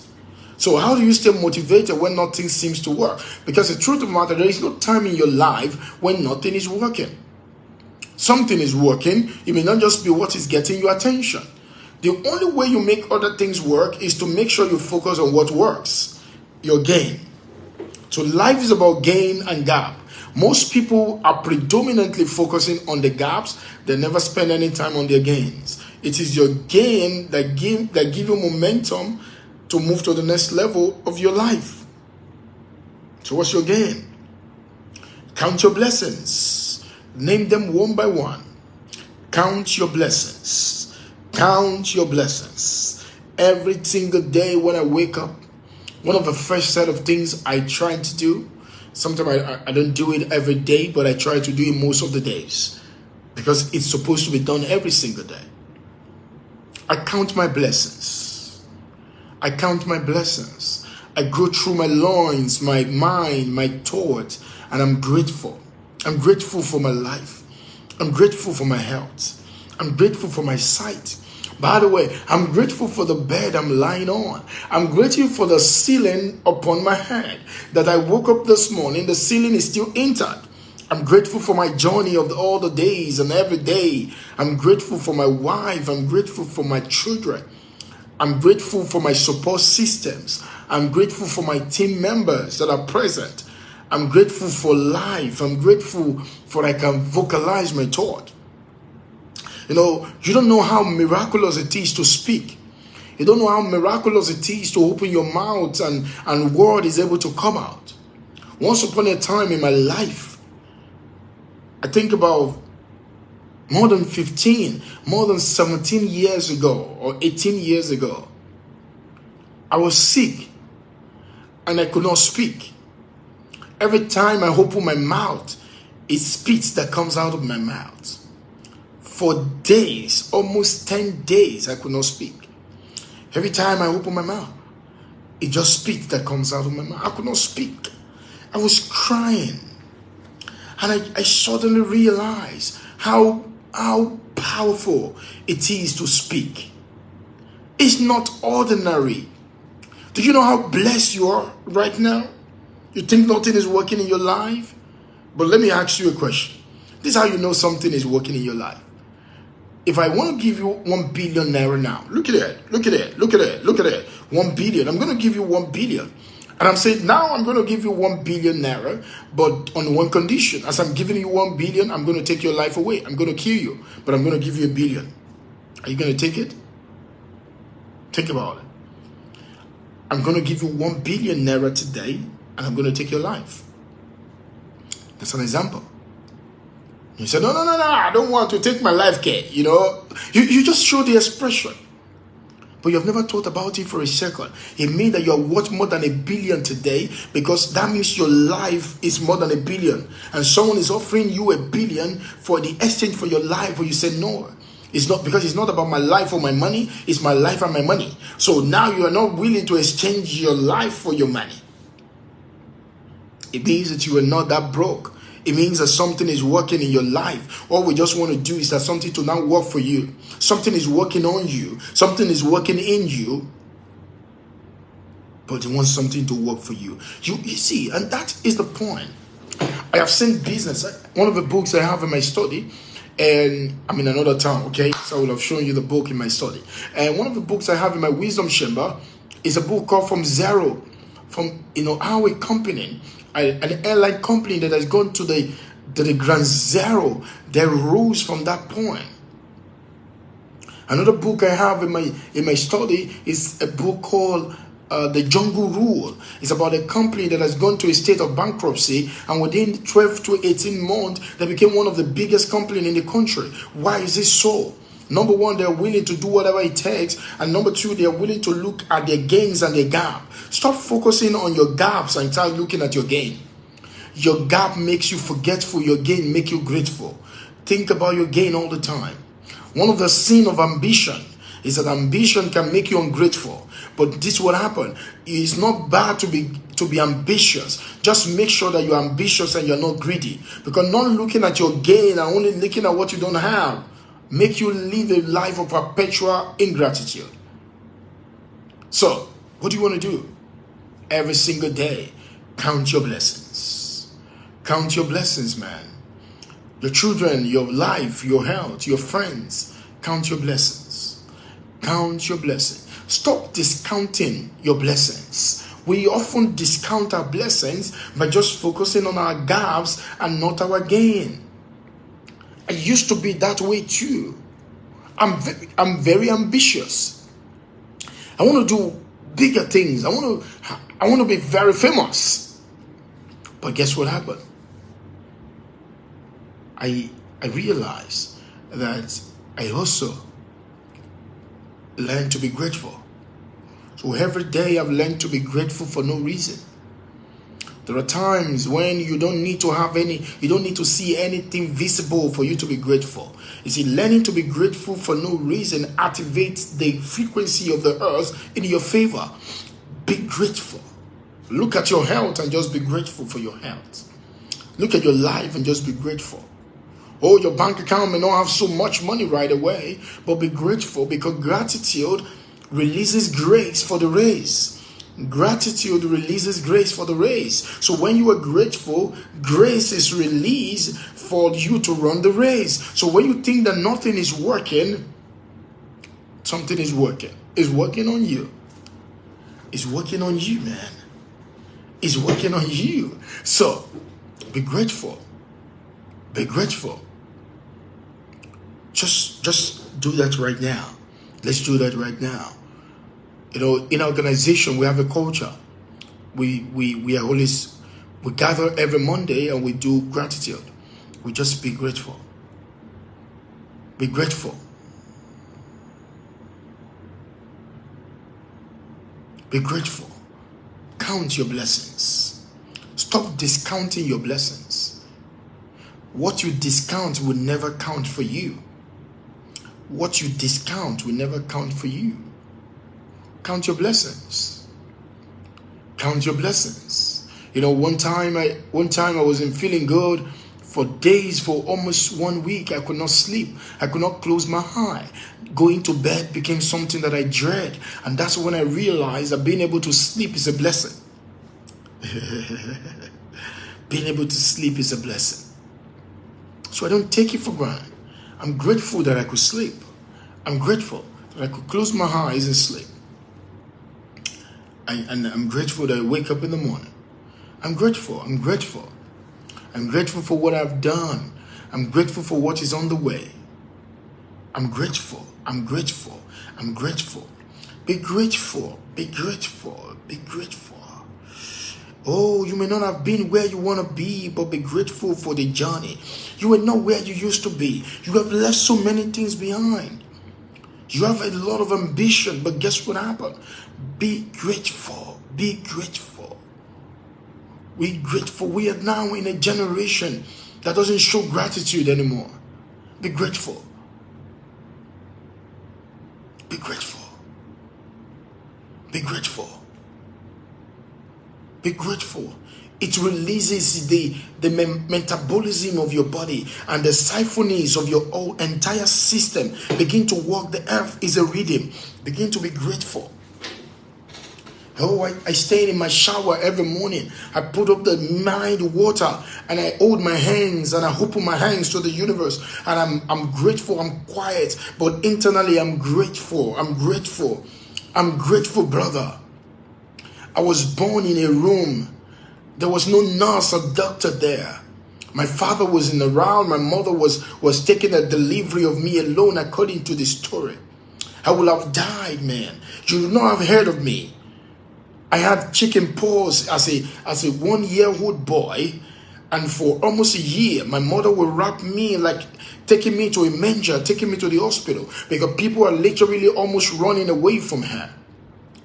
So how do you stay motivated when nothing seems to work? Because the truth of the matter, there is no time in your life when nothing is working. Something is working. It may not just be what is getting your attention. The only way you make other things work is to make sure you focus on what works. Your gain. So life is about gain and gap. Most people are predominantly focusing on the gaps. They never spend any time on their gains. It is your gain that give you momentum to move to the next level of your life. So what's your gain? Count your blessings. Name them one by one. Count your blessings. Count your blessings. Every single day when I wake up, one of the first set of things I try to do, sometimes I don't do it every day, but I try to do it most of the days, because it's supposed to be done every single day. I count my blessings. I count my blessings. I go through my loins, my mind, my thoughts, and I'm grateful. I'm grateful for my life. I'm grateful for my health. I'm grateful for my sight. By the way, I'm grateful for the bed I'm lying on. I'm grateful for the ceiling upon my head. That I woke up this morning, the ceiling is still intact. I'm grateful for my journey of all the days and every day. I'm grateful for my wife. I'm grateful for my children. I'm grateful for my support systems. I'm grateful for my team members that are present. I'm grateful for life. I'm grateful for I can vocalize my thought. You know, you don't know how miraculous it is to speak. You don't know how miraculous it is to open your mouth and word is able to come out. Once upon a time in my life, I think about more than 17 years ago or 18 years ago, I was sick and I could not speak. Every time I open my mouth, it's spit that comes out of my mouth. For days, almost 10 days, I could not speak. Every time I open my mouth, it just spit that comes out of my mouth. I could not speak. I was crying. And I suddenly realized how powerful it is to speak. It's not ordinary. Do you know how blessed you are right now? You think nothing is working in your life? But let me ask you a question. This is how you know something is working in your life. If I want to give you 1 billion naira now, look at it, look at it, look at it, look at it, 1 billion. I'm going to give you 1 billion. And I'm saying, now I'm going to give you 1 billion naira, but on one condition. As I'm giving you 1 billion, I'm going to take your life away. I'm going to kill you, but I'm going to give you 1 billion. Are you going to take it? Think about it. I'm going to give you 1 billion naira today, and I'm going to take your life. That's an example. You say, no, I don't want to take my life, kid. You know, you just show the expression. But you have never thought about it for a second. It means that you are worth more than 1 billion today, because that means your life is more than 1 billion. And someone is offering you 1 billion for the exchange for your life, where you say no. It's not because it's not about my life or my money, it's my life and my money. So now you are not willing to exchange your life for your money. It means that you are not that broke. It means that something is working in your life. All we just want to do is that something to now work for you. Something is working on you. Something is working in you. But you want something to work for you. You see, and that is the point. I have seen business. One of the books I have in my study, and I'm in another town, okay? So I will have shown you the book in my study. And one of the books I have in my wisdom chamber is a book called From Zero. From, how a company, an airline company that has gone to the ground zero, their rules from that point. Another book I have in my study is a book called The Jungle Rule. It's about a company that has gone to a state of bankruptcy, and within 12 to 18 months, they became one of the biggest companies in the country. Why is this so? Number one, they're willing to do whatever it takes. And number two, they're willing to look at their gains and their gap. Stop focusing on your gaps and start looking at your gain. Your gap makes you forgetful. Your gain makes you grateful. Think about your gain all the time. One of the sins of ambition is that ambition can make you ungrateful. But this is what happened. It's not bad to be ambitious. Just make sure that you're ambitious and you're not greedy. Because not looking at your gain and only looking at what you don't have make you live a life of perpetual ingratitude. So, what do you want to do? Every single day, count your blessings. Count your blessings, man. Your children, your life, your health, your friends. Count your blessings. Count your blessings. Stop discounting your blessings. We often discount our blessings by just focusing on our gaps and not our gain. I used to be that way too. I'm very ambitious. I want to do bigger things. I want to be very famous. But guess what happened? I realized that I also learned to be grateful. So every day I've learned to be grateful for no reason. There are times when you don't need to see anything visible for you to be grateful. You see, learning to be grateful for no reason activates the frequency of the earth in your favor. Be grateful. Look at your health and just be grateful for your health. Look at your life and just be grateful. Oh, your bank account may not have so much money right away, but be grateful because gratitude releases grace for the race. Gratitude releases grace for the race. So when you are grateful, grace is released for you to run the race. So when you think that nothing is working, something is working. It's working on you. It's working on you, man. It's working on you. So be grateful. Be grateful. Just do that right now. Let's do that right now. In our organization, we have a culture. We gather every Monday and we do gratitude. We just be grateful. Be grateful. Be grateful. Count your blessings. Stop discounting your blessings. What you discount will never count for you. What you discount will never count for you. Count your blessings. Count your blessings. One time I wasn't feeling good for days, for almost 1 week. I could not sleep. I could not close my eye. Going to bed became something that I dread. And that's when I realized that being able to sleep is a blessing. Being able to sleep is a blessing. So I don't take it for granted. I'm grateful that I could sleep. I'm grateful that I could close my eyes and sleep. And I'm grateful that I wake up in the morning. I'm grateful. I'm grateful. I'm grateful for what I've done. I'm grateful for what is on the way. I'm grateful. I'm grateful. I'm grateful. Be grateful. Be grateful. Be grateful. Oh, you may not have been where you want to be, but be grateful for the journey. You are not where you used to be. You have left so many things behind. You have a lot of ambition, but guess what happened? Be grateful. Be grateful. Be grateful. We are now in a generation that doesn't show gratitude anymore. Be grateful. Be grateful. Be grateful. Be grateful. It releases the metabolism of your body, and the symphonies of your whole entire system begin to work. The earth is a rhythm. Begin to be grateful. Oh, I stay in my shower every morning. I put up the mild water and I hold my hands and I open my hands to the universe. And I'm grateful. I'm quiet. But internally, I'm grateful. I'm grateful. I'm grateful, brother. I was born in a room. There was no nurse or doctor there. My father wasn't around. My mother was taking a delivery of me alone, according to the story. I would have died, man. You would not have heard of me. I had chicken pox as a 1-year-old boy, and for almost a year, my mother would wrap me, like taking me to a manger, taking me to the hospital, because people are literally almost running away from her.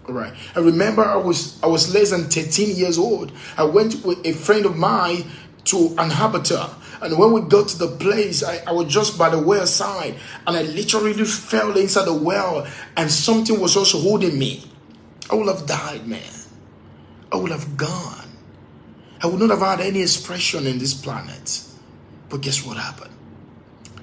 All right. I remember I was less than 13 years old. I went with a friend of mine to an habitat, and when we got to the place, I was just by the well side, and I literally fell inside the well, and something was also holding me. I would have died, man. I would have gone. I would not have had any expression in this planet. But guess what happened?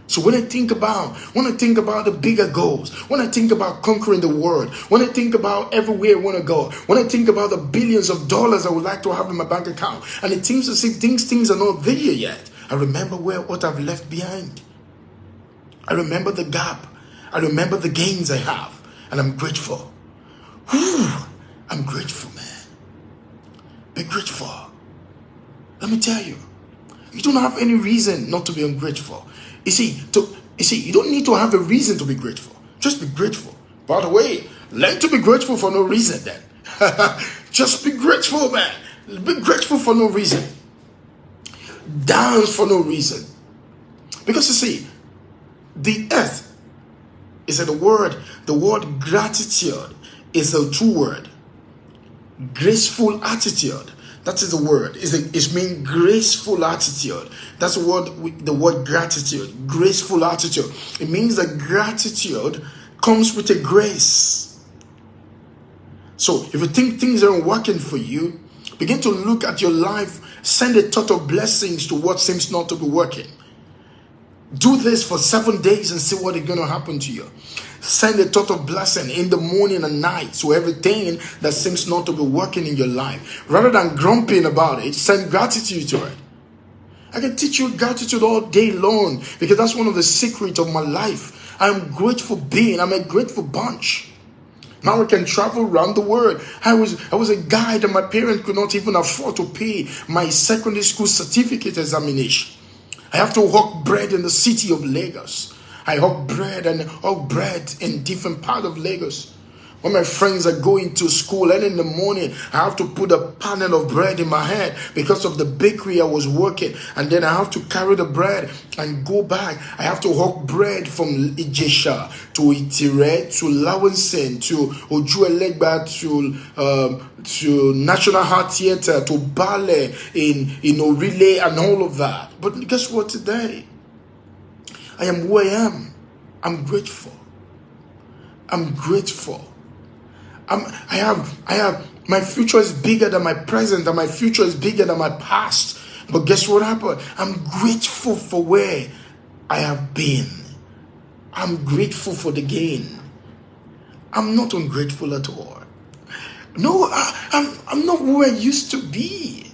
So when I think about the bigger goals, when I think about conquering the world, when I think about everywhere I want to go, when I think about the billions of dollars I would like to have in my bank account, and it seems as if things are not there yet, I remember what I've left behind. I remember the gap. I remember the gains I have, and I'm grateful. Whew, I'm grateful, man. Be grateful. Let me tell you, you don't have any reason not to be ungrateful. You see, you don't need to have a reason to be grateful. Just be grateful. By the way, learn to be grateful for no reason then. Just be grateful, man. Be grateful for no reason. Dance for no reason. Because you see, the earth is the word gratitude is a true word. Graceful attitude. That is the word. It means graceful attitude. That's the word gratitude. Graceful attitude. It means that gratitude comes with a grace. So if you think things aren't working for you, begin to look at your life. Send a thought of blessings to what seems not to be working. Do this for 7 days and see what is going to happen to you. Send a thought of blessing in the morning and night to everything that seems not to be working in your life. Rather than grumping about it, send gratitude to it. I can teach you gratitude all day long because that's one of the secrets of my life. I'm grateful being. I'm a grateful bunch. Now I can travel around the world. I was a guy that my parents could not even afford to pay my secondary school certificate examination. I have to hawk bread in the city of Lagos. I hawk bread in different parts of Lagos. When my friends are going to school and in the morning, I have to put a panel of bread in my hand because of the bakery I was working. And then I have to carry the bread and go back. I have to hawk bread from Ijesha to Itire to Lawensen to Ojuelegba to National Art Theatre to Ballet in Relay and all of that. But guess what today? I am who I am. I'm grateful. I'm grateful. I have my future is bigger than my present, and my future is bigger than my past. But guess what happened? I'm grateful for where I have been. I'm grateful for the gain. I'm not ungrateful at all. No, I'm not who I used to be.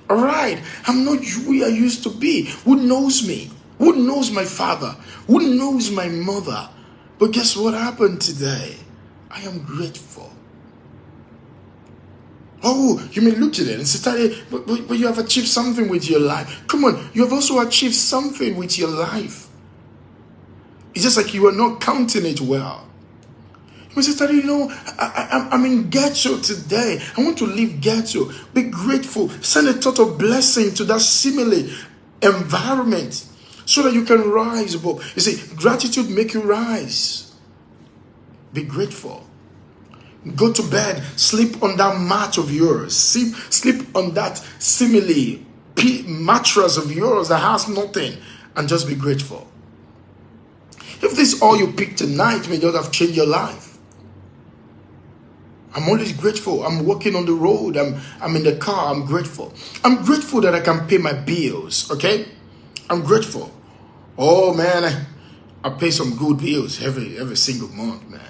All right, I'm not who I used to be. Who knows me? Who knows my father? Who knows my mother? But guess what happened today? I am grateful. Oh, you may look at it and say, but you have achieved something with your life. Come on, you have also achieved something with your life. It's just like you are not counting it well. You say, I'm in ghetto today. I want to leave ghetto. Be grateful. Send a thought of blessing to that similar environment so that you can rise above. You see, gratitude make you rise. Be grateful. Go to bed. Sleep on that mat of yours. Sleep on that simile mattress of yours that has nothing. And just be grateful. If this is all you pick tonight, may God have changed your life. I'm always grateful. I'm walking on the road. I'm in the car. I'm grateful. I'm grateful that I can pay my bills. Okay? I'm grateful. Oh man, I pay some good bills every single month, man.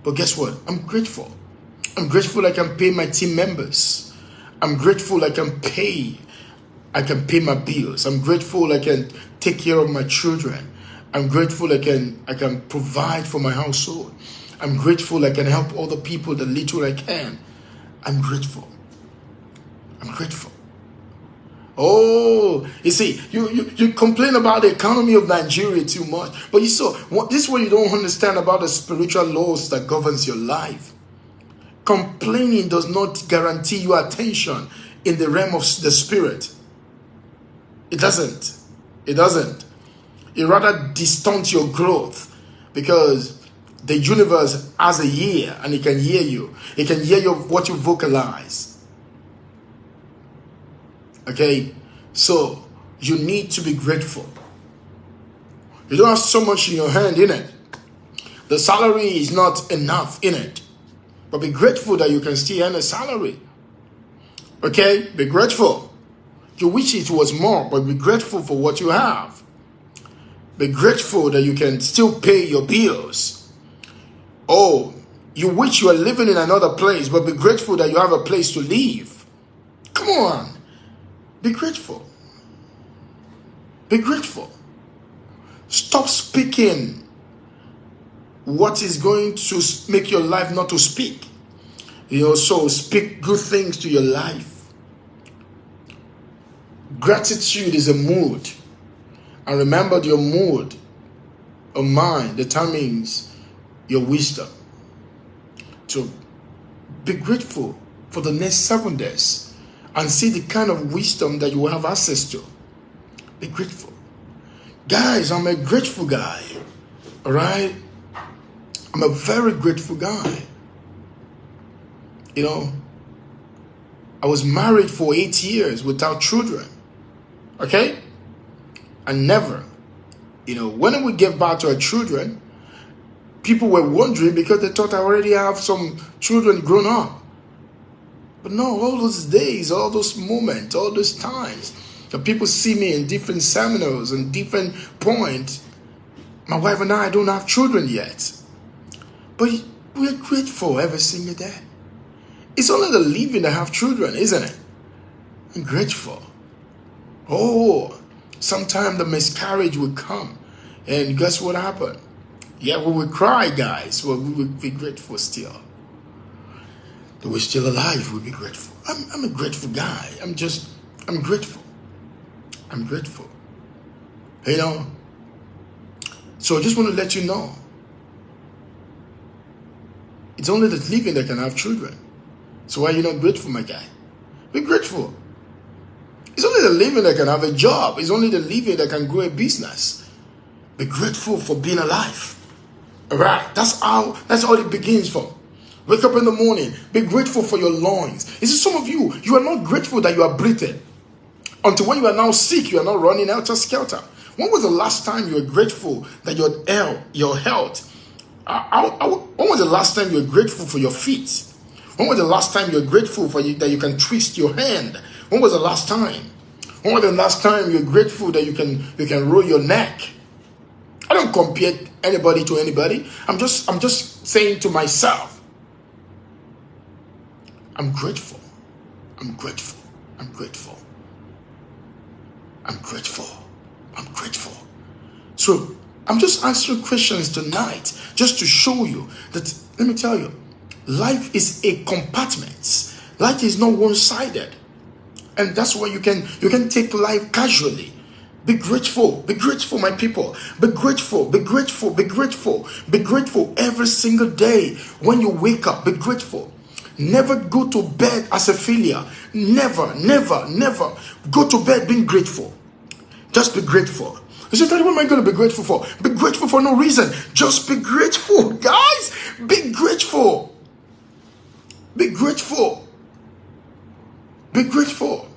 But guess what? I'm grateful. I'm grateful I can pay my team members. I'm grateful I can pay my bills. I'm grateful I can take care of my children. I'm grateful I can provide for my household. I'm grateful I can help other people the little I can. I'm grateful. I'm grateful. Oh, you see, you complain about the economy of Nigeria too much. But this is what you don't understand about the spiritual laws that governs your life. Complaining does not guarantee you attention in the realm of the spirit. It doesn't. It doesn't. It rather distorts your growth, because the universe has a ear and it can hear you. It can hear what you vocalize. Okay? So, you need to be grateful. You don't have so much in your hand, innit? The salary is not enough, innit? But be grateful that you can still earn a salary. Okay? Be grateful. You wish it was more, but be grateful for what you have. Be grateful that you can still pay your bills. Oh, you wish you were living in another place, but be grateful that you have a place to live. Come on. Be grateful. Be grateful. Stop speaking what is going to make your life not to speak. So speak good things to your life. Gratitude is a mood. And remember, your mood of mind determines your wisdom. So be grateful for the next 7 days and see the kind of wisdom that you will have access to. Be grateful. Guys, I'm a grateful guy. All right? I'm a very grateful guy. I was married for 8 years without children. Okay? And never. When we gave birth to our children, people were wondering because they thought I already have some children grown up. But no, all those days, all those moments, all those times that people see me in different seminars and different points, my wife and I don't have children yet. But we're grateful every single day. It's only the living that have children, isn't it? I'm grateful. Oh, sometime the miscarriage will come. And guess what happened? Yeah, we will cry, guys. Well, we will be grateful still. That we're still alive, we'll be grateful. I'm a grateful guy. I'm grateful. I'm grateful. So I just want to let you know. It's only the living that can have children. So why are you not grateful, my guy? Be grateful. It's only the living that can have a job. It's only the living that can grow a business. Be grateful for being alive. All right? That's all it begins from. Wake up in the morning. Be grateful for your loins. You see, some of you are not grateful that you are breathing. Until when you are now sick, you are not running helter-skelter. When was the last time you were grateful that your health? When was the last time you were grateful for your feet? When was the last time you were grateful that you can twist your hand? When was the last time? When was the last time you were grateful that you can roll your neck? I don't compare anybody to anybody. I'm just saying to myself, I'm grateful. I'm grateful. I'm grateful. I'm grateful. I'm grateful. So I'm just answering questions tonight just to show you that, let me tell you, life is a compartment. Life is not one-sided. And that's why you can take life casually. Be grateful. Be grateful, my people. Be grateful. Be grateful. Be grateful. Be grateful every single day. When you wake up, be grateful. Never go to bed as a failure. Never, never, never go to bed being grateful. Just be grateful. You say, what am I going to be grateful for? Be grateful for no reason. Just be grateful, guys. Be grateful. Be grateful. Be grateful.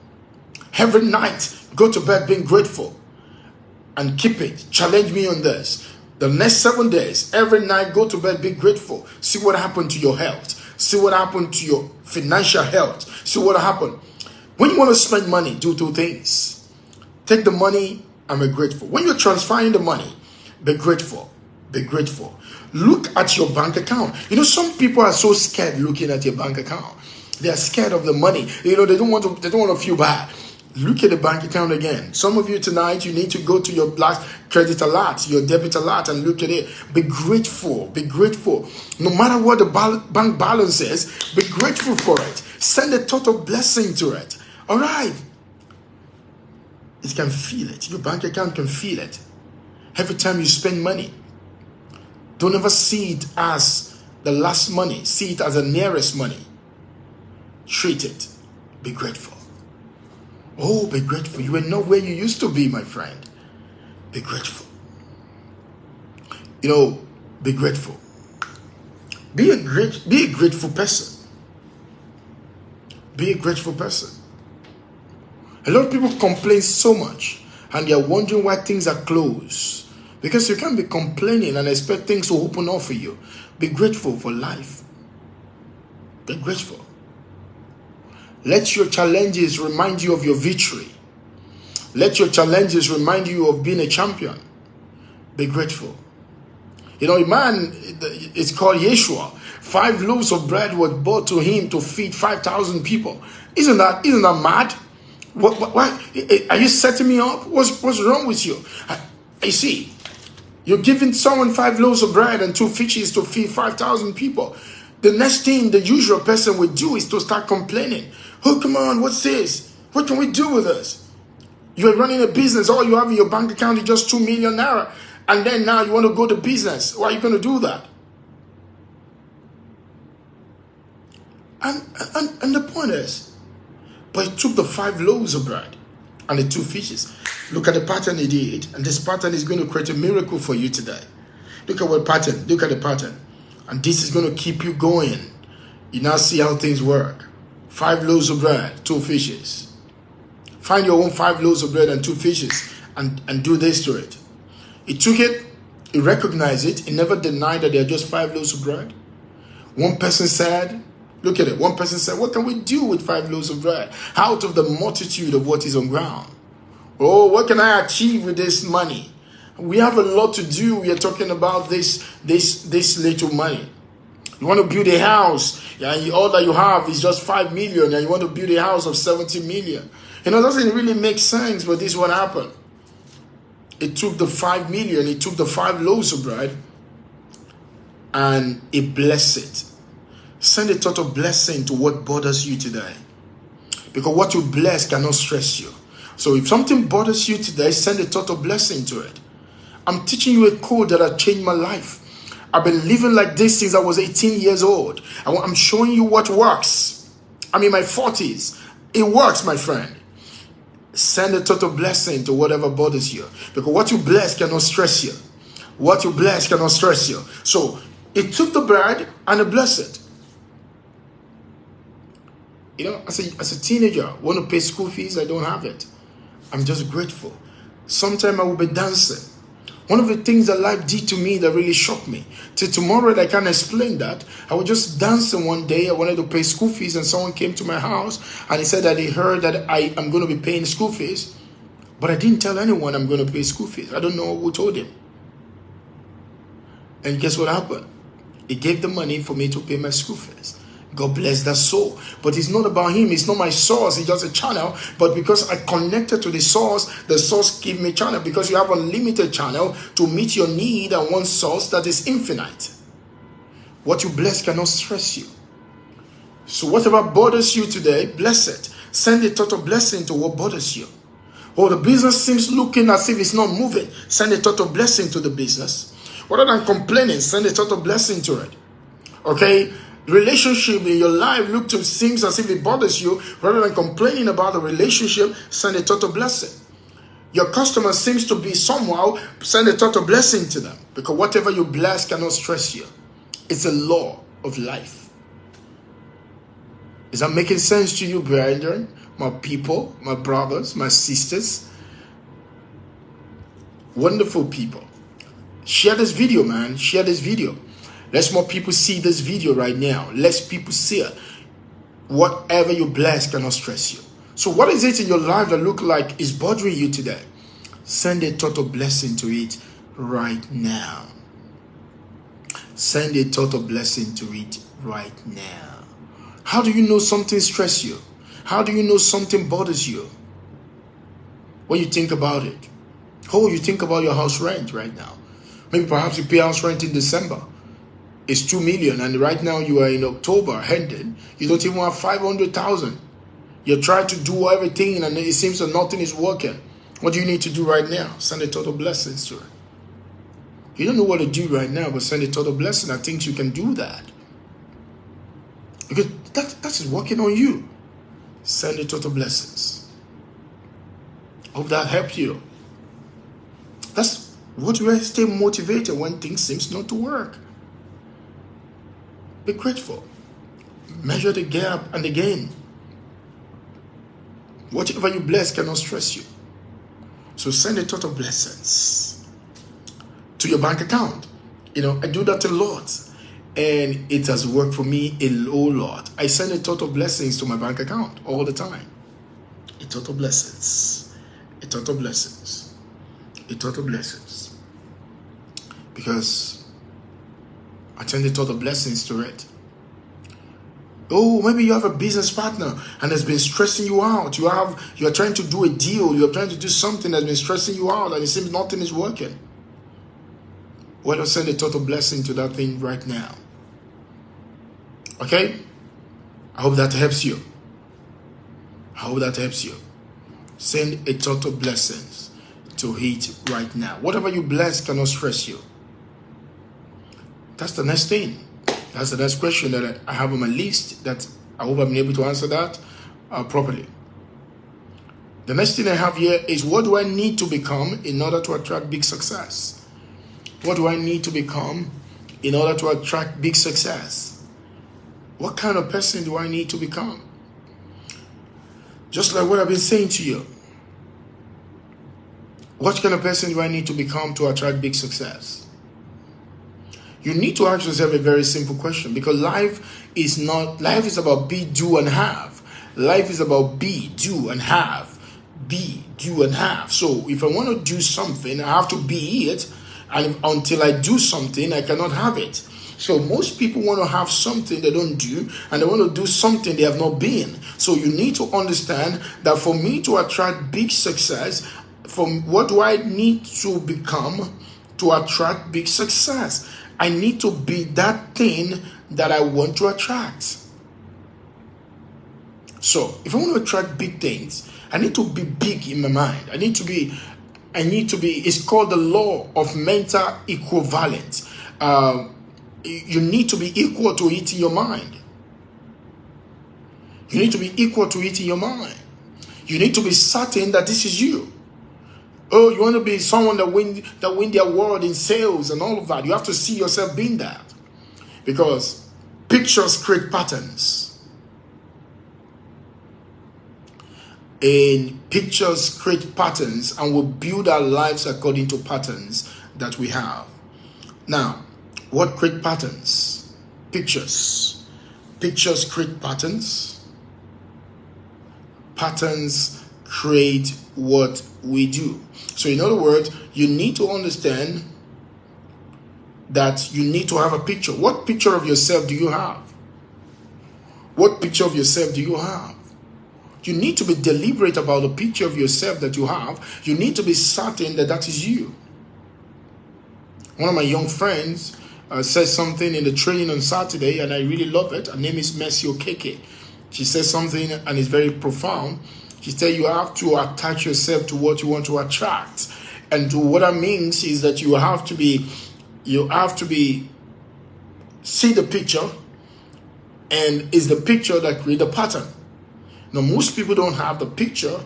Every night, go to bed being grateful. And keep it. Challenge me on this. The next 7 days, every night, go to bed, be grateful. See what happened to your health. See what happened to your financial health. See what happened. When you want to spend money, do 2 things. Take the money and be grateful. When you're transferring the money, be grateful. Be grateful. Look at your bank account. You know, some people are so scared looking at your bank account. They are scared of the money. You know, they don't want to feel bad. Look at the bank account again. Some of you tonight, you need to go to your last credit alert, your debit alert, and look at it. Be grateful. Be grateful. No matter what the bank balance is, be grateful for it. Send a total blessing to it. All right. It can feel it. Your bank account can feel it. Every time you spend money, don't ever see it as the last money. See it as the nearest money. Treat it. Be grateful. Oh, be grateful. You are not where you used to be, my friend. Be grateful. You know, be grateful. Be a grateful person. Be a grateful person. A lot of people complain so much, and they are wondering why things are closed. Because you can't be complaining and expect things to open up for you. Be grateful for life. Be grateful. Let your challenges remind you of your victory. Let your challenges remind you of being a champion. Be grateful. You know, a man, it's called Yeshua. 5 loaves of bread were brought to him to feed 5,000 people. Isn't that mad? What, are you setting me up? What's wrong with you? You see, you're giving someone 5 loaves of bread and 2 fishes to feed 5,000 people. The next thing the usual person would do is to start complaining. Oh, come on, what's this? What can we do with this? You're running a business. All you have in your bank account is just 2 million naira. And then now you want to go to business. Why are you going to do that? And the point is, but he took the 5 loaves of bread and the 2 fishes. Look at the pattern he did. And this pattern is going to create a miracle for you today. Look at what pattern. Look at the pattern. And this is going to keep you going. You now see how things work. 5 loaves of bread, 2 fishes. Find your own 5 loaves of bread and 2 fishes and do this to it. He took it, he recognized it, he never denied that they are just 5 loaves of bread. One person said, look at it, one person said, what can we do with 5 loaves of bread? Out of the multitude of what is on ground. Oh, what can I achieve with this money? We have a lot to do. We are talking about this little money. You want to build a house, and all that you have is just 5 million, and you want to build a house of 70 million. You know, it doesn't really make sense, but this is what happened. It took the 5 million, it took the 5 loaves of bread, and it blessed it. Send a thought of blessing to what bothers you today. Because what you bless cannot stress you. So if something bothers you today, send a thought of blessing to it. I'm teaching you a code that has changed my life. I've been living like this since I was 18 years old. I'm showing you what works. I'm in my 40s. It works, my friend. Send a total blessing to whatever bothers you. Because what you bless cannot stress you. What you bless cannot stress you. So it took the bread and it blessed it. You know, as a teenager, I want to pay school fees, I don't have it. I'm just grateful. Sometimes I will be dancing. One of the things that life did to me that really shocked me. Till tomorrow, I can't explain that. I was just dancing one day. I wanted to pay school fees, and someone came to my house and he said that he heard that I am going to be paying school fees. But I didn't tell anyone I'm going to pay school fees. I don't know who told him. And guess what happened? He gave the money for me to pay my school fees. God bless that soul. But it's not about him. It's not my source. It's just a channel. But because I connected to the source gave me channel. Because you have a limited channel to meet your need and one source that is infinite. What you bless cannot stress you. So whatever bothers you today, bless it. Send a total blessing to what bothers you. Oh, the business seems looking as if it's not moving. Send a total blessing to the business. Rather than complaining, send a total blessing to it. Okay? Relationship in your life seems as if it bothers you. Rather than complaining about the relationship, send a total blessing. Your customer seems to be somehow, send a total blessing to them. Because whatever you bless cannot stress you. It's a law of life. Is that making sense to you, brethren? My people, my brothers, my sisters? Wonderful people. Share this video, man. Share this video. Let more people see this video right now. Let people see it. Whatever you bless cannot stress you. So what is it in your life that look like is bothering you today? Send a total blessing to it right now. Send a total blessing to it right now. How do you know something stresses you? How do you know something bothers you? When you think about it. Oh, you think about your house rent right now. Maybe perhaps you pay house rent in December. It's 2 million, and right now you are in October, ending. You don't even have 500,000. You're trying to do everything, and it seems that nothing is working. What do you need to do right now? Send a total blessings to it. You don't know what to do right now, but send a total blessing. I think you can do that. Because that is working on you. Send a total blessings. Hope that helped you. That's what will stay motivated when things seem not to work. Be grateful. Measure the gap and the gain. Whatever you bless cannot stress you. So send a total blessings to your bank account. I do that a lot. And it has worked for me a lot. I send a total blessings to my bank account all the time. A total blessings. A total blessings. A total blessings. Because I send a total blessings to it. Oh, maybe you have a business partner and it's been stressing you out. You're trying to do a deal. You're trying to do something that's been stressing you out and it seems nothing is working. Why don't send a total blessing to that thing right now? Okay? I hope that helps you. I hope that helps you. Send a total blessings to it right now. Whatever you bless cannot stress you. That's the next thing. That's the next question that I have on my list that I hope I'm able to answer that properly. The next thing I have here is, what do I need to become in order to attract big success? What do I need to become in order to attract big success? What kind of person do I need to become? Just like what I've been saying to you. What kind of person do I need to become to attract big success? You need to ask yourself a very simple question, because life is about be, do, and have. Life is about be, do, and have. Be, do, and have. So if I want to do something, I have to be it. And until I do something, I cannot have it. So most people want to have something they don't do, and they want to do something they have not been. So you need to understand that for me to attract big success, what do I need to become to attract big success? I need to be that thing that I want to attract. So if I want to attract big things, I need to be big in my mind. I need to be, it's called the law of mental equivalence. You need to be equal to it in your mind. You need to be equal to it in your mind. You need to be certain that this is you. Oh, you want to be someone that win the award in sales and all of that. You have to see yourself being that. Because pictures create patterns. And pictures create patterns, and we build our lives according to patterns that we have. Now, what create patterns? Pictures. Pictures create patterns. Patterns create what we do. So in other words, you need to understand that you need to have a picture. What picture of yourself do you have? What picture of yourself do you have? You need to be deliberate about the picture of yourself that you have. You need to be certain that that is you. One of my young friends said something in the training on Saturday, and I really love it. Her name is Mercy Okeke. She says something, and it's very profound. She said you have to attach yourself to what you want to attract. And what that means is that you have to be, see the picture, and it's the picture that creates the pattern. Now, most people don't have the picture,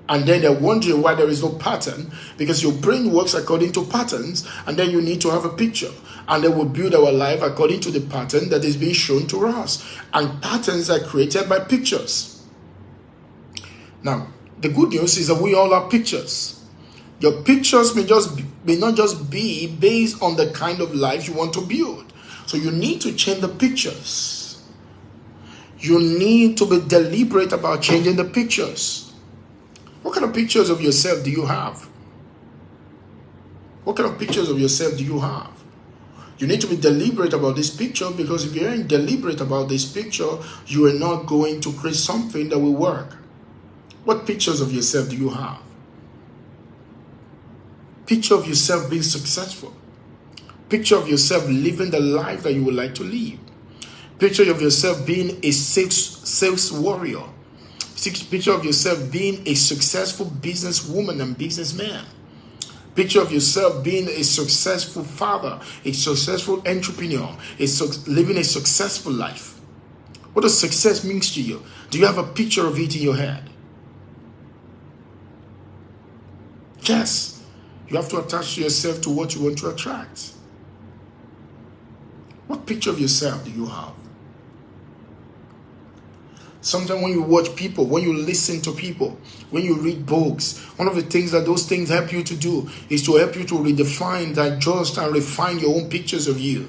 and then they're wondering why there is no pattern, because your brain works according to patterns, and then you need to have a picture. And then we build our life according to the pattern that is being shown to us. And patterns are created by pictures. Now, the good news is that we all have pictures. Your pictures may just may not just be based on the kind of life you want to build. So you need to change the pictures. You need to be deliberate about changing the pictures. What kind of pictures of yourself do you have? What kind of pictures of yourself do you have? You need to be deliberate about this picture, because if you aren't deliberate about this picture, you are not going to create something that will work. What pictures of yourself do you have? Picture of yourself being successful. Picture of yourself living the life that you would like to live. Picture of yourself being a sales warrior. Picture of yourself being a successful businesswoman and businessman. Picture of yourself being a successful father, a successful entrepreneur, living a successful life. What does success mean to you? Do you have a picture of it in your head? Yes. You have to attach yourself to what you want to attract. What picture of yourself do you have? Sometimes when you watch people, when you listen to people, when you read books, one of the things that those things help you to do is to help you to redefine, digest, and refine your own pictures of you.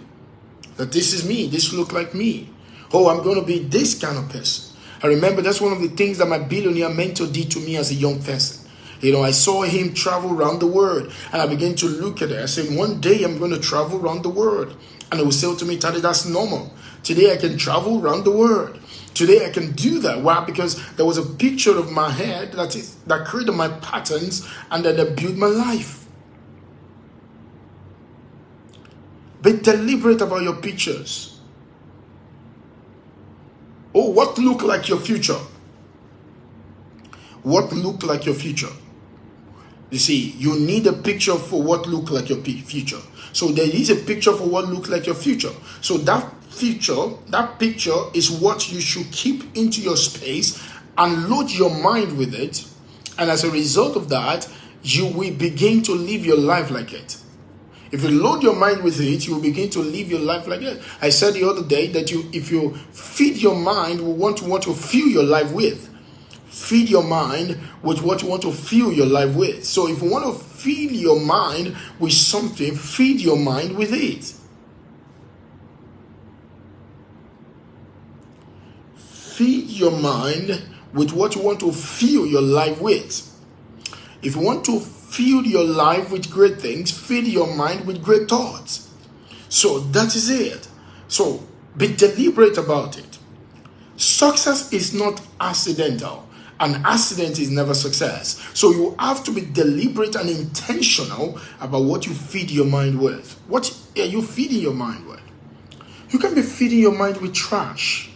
That this is me, this look like me. Oh, I'm going to be this kind of person. I remember that's one of the things that my billionaire mentor did to me as a young person. You know, I saw him travel around the world, and I began to look at it. I said, one day I'm going to travel around the world. And he would say to me, Tade, that's normal. Today I can travel around the world. Today I can do that. Why? Because there was a picture of my head that created my patterns and that built my life. Be deliberate about your pictures. Oh, what look like your future? What look like your future? You see, you need a picture for what look like your future. So there is a picture for what look like your future. So that picture is what you should keep into your space and load your mind with it. And as a result of that, you will begin to live your life like it. If you load your mind with it, you will begin to live your life like it. I said the other day that if you feed your mind with what to fill your life with, feed your mind with what you want to fill your life with. So if you want to feed your mind with something, feed your mind with it. Feed your mind with what you want to fill your life with. If you want to fill your life with great things, feed your mind with great thoughts. So that is it. So be deliberate about it. Success is not accidental. An accident is never success. So you have to be deliberate and intentional about what you feed your mind with. What are you feeding your mind with? You can be feeding your mind with trash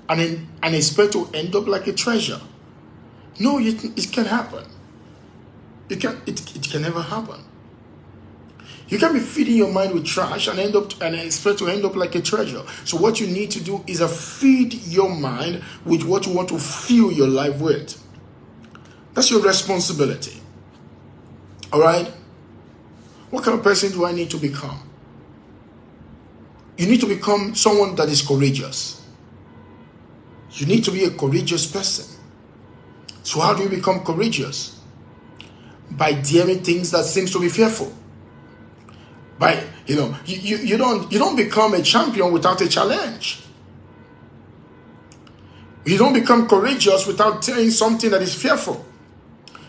and expect to end up like a treasure. No, it can happen. It can never happen. You can be feeding your mind with trash and expect to end up like a treasure. So what you need to do is feed your mind with what you want to fill your life with. That's your responsibility. All right? What kind of person do I need to become? You need to become someone that is courageous. You need to be a courageous person. So how do you become courageous? By daring things that seems to be fearful. By, you don't become a champion without a challenge. You don't become courageous without doing something that is fearful.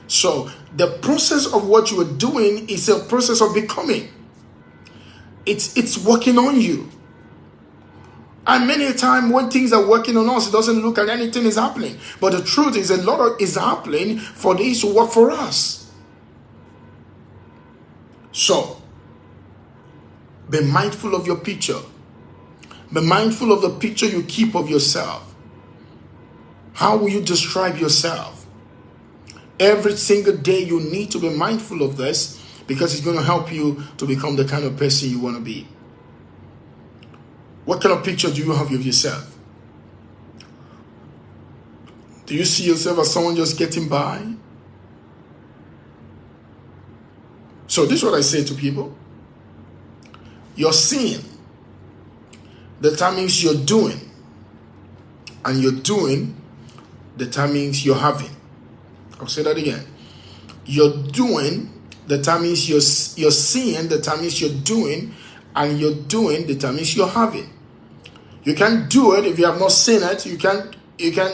So the process of what you are doing is a process of becoming. It's working on you. And many a time when things are working on us, it doesn't look like anything is happening. But the truth is a lot is happening for this to work for us. So be mindful of your picture. Be mindful of the picture you keep of yourself. How will you describe yourself? Every single day you need to be mindful of this, because it's going to help you to become the kind of person you want to be. What kind of picture do you have of yourself? Do you see yourself as someone just getting by? So this is what I say to people. Your seeing determines your doing, and your doing determines your having. I'll say that again. Your doing determines you're seeing, determines you're doing, and you're doing determines you're having. You can't do it if you have not seen it. You can't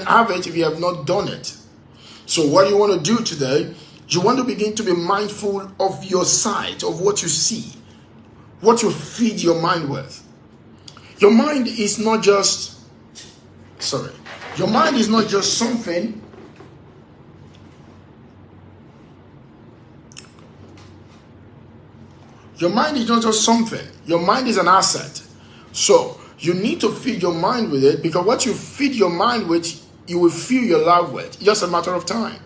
have it if you have not done it. So what you want to do today, you want to begin to be mindful of your sight, of what you see, what you feed your mind with. Your mind is not just, your mind is not just something. Your mind is not just something. Your mind is an asset. So you need to feed your mind with it, because what you feed your mind with, you will fill your life with. Just a matter of time.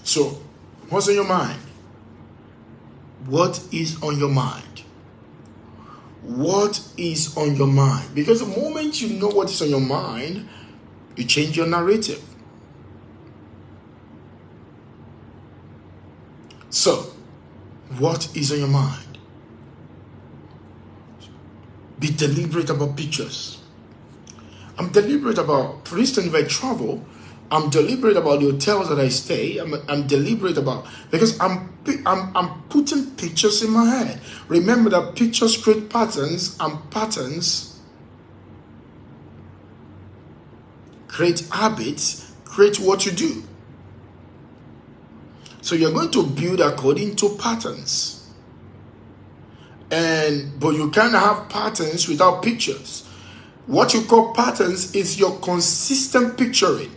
So, what's on your mind? What is on your mind? What is on your mind? Because the moment you know what is on your mind, you change your narrative. So, what is on your mind? Be deliberate about pictures. I'm deliberate about, for instance, if I travel, I'm deliberate about the hotels that I stay. I'm deliberate about, because I'm putting pictures in my head. Remember that pictures create patterns, and patterns create habits, create what you do. So you're going to build according to patterns. But you can't have patterns without pictures. What you call patterns is your consistent picturing.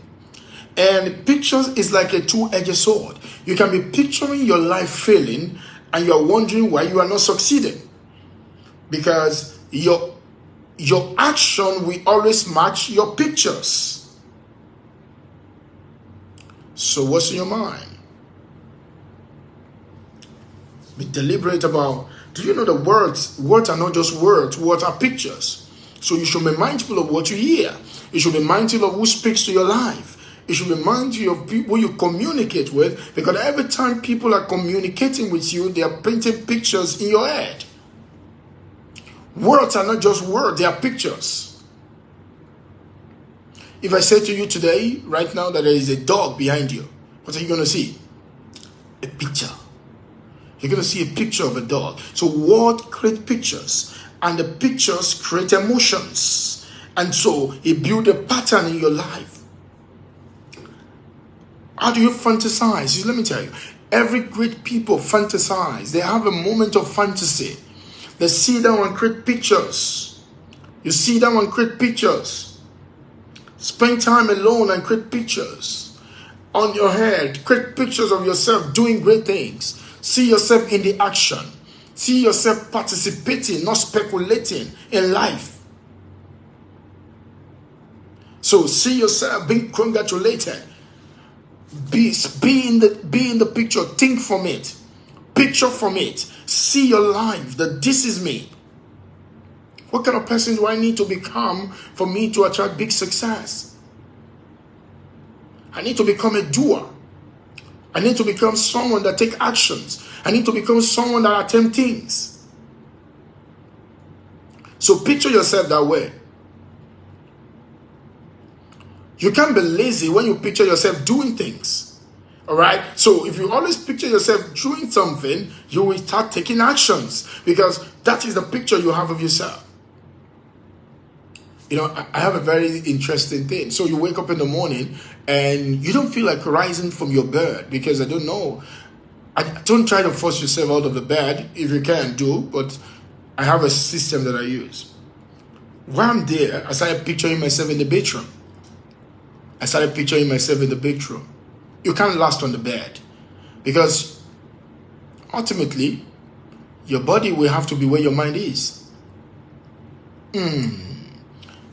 And pictures is like a two-edged sword. You can be picturing your life failing, and you're wondering why you are not succeeding. Because your action will always match your pictures. So what's in your mind? Be deliberate about, do you know the words? Words are not just words. Words are pictures. So you should be mindful of what you hear. You should be mindful of who speaks to your life. You should be mindful of people you communicate with, because every time people are communicating with you, they are painting pictures in your head. Words are not just words, they are pictures. If I say to you today, right now, that there is a dog behind you, what are you going to see? A picture. You're going to see a picture of a dog. So words create pictures, and the pictures create emotions. And so it builds a pattern in your life. How do you fantasize? Let me tell you, every great people fantasize. They have a moment of fantasy. They sit down and create pictures. You sit down and create pictures. Spend time alone and create pictures. On your head, create pictures of yourself doing great things. See yourself in the action. See yourself participating, not speculating in life. So see yourself being congratulated. Be in the picture. Think from it. Picture from it. See your life, that this is me. What kind of person do I need to become for me to attract big success? I need to become a doer. I need to become someone that takes actions. I need to become someone that attempts things. So picture yourself that way. You can't be lazy when you picture yourself doing things. All right? So if you always picture yourself doing something, you will start taking actions, because that is the picture you have of yourself. You know, I have a very interesting thing. So you wake up in the morning and you don't feel like rising from your bed, because I don't know. Don't try to force yourself out of the bed if you can do, but I have a system that I use. While I'm there, I started picturing myself in the bedroom. You can't last on the bed, because ultimately your body will have to be where your mind is.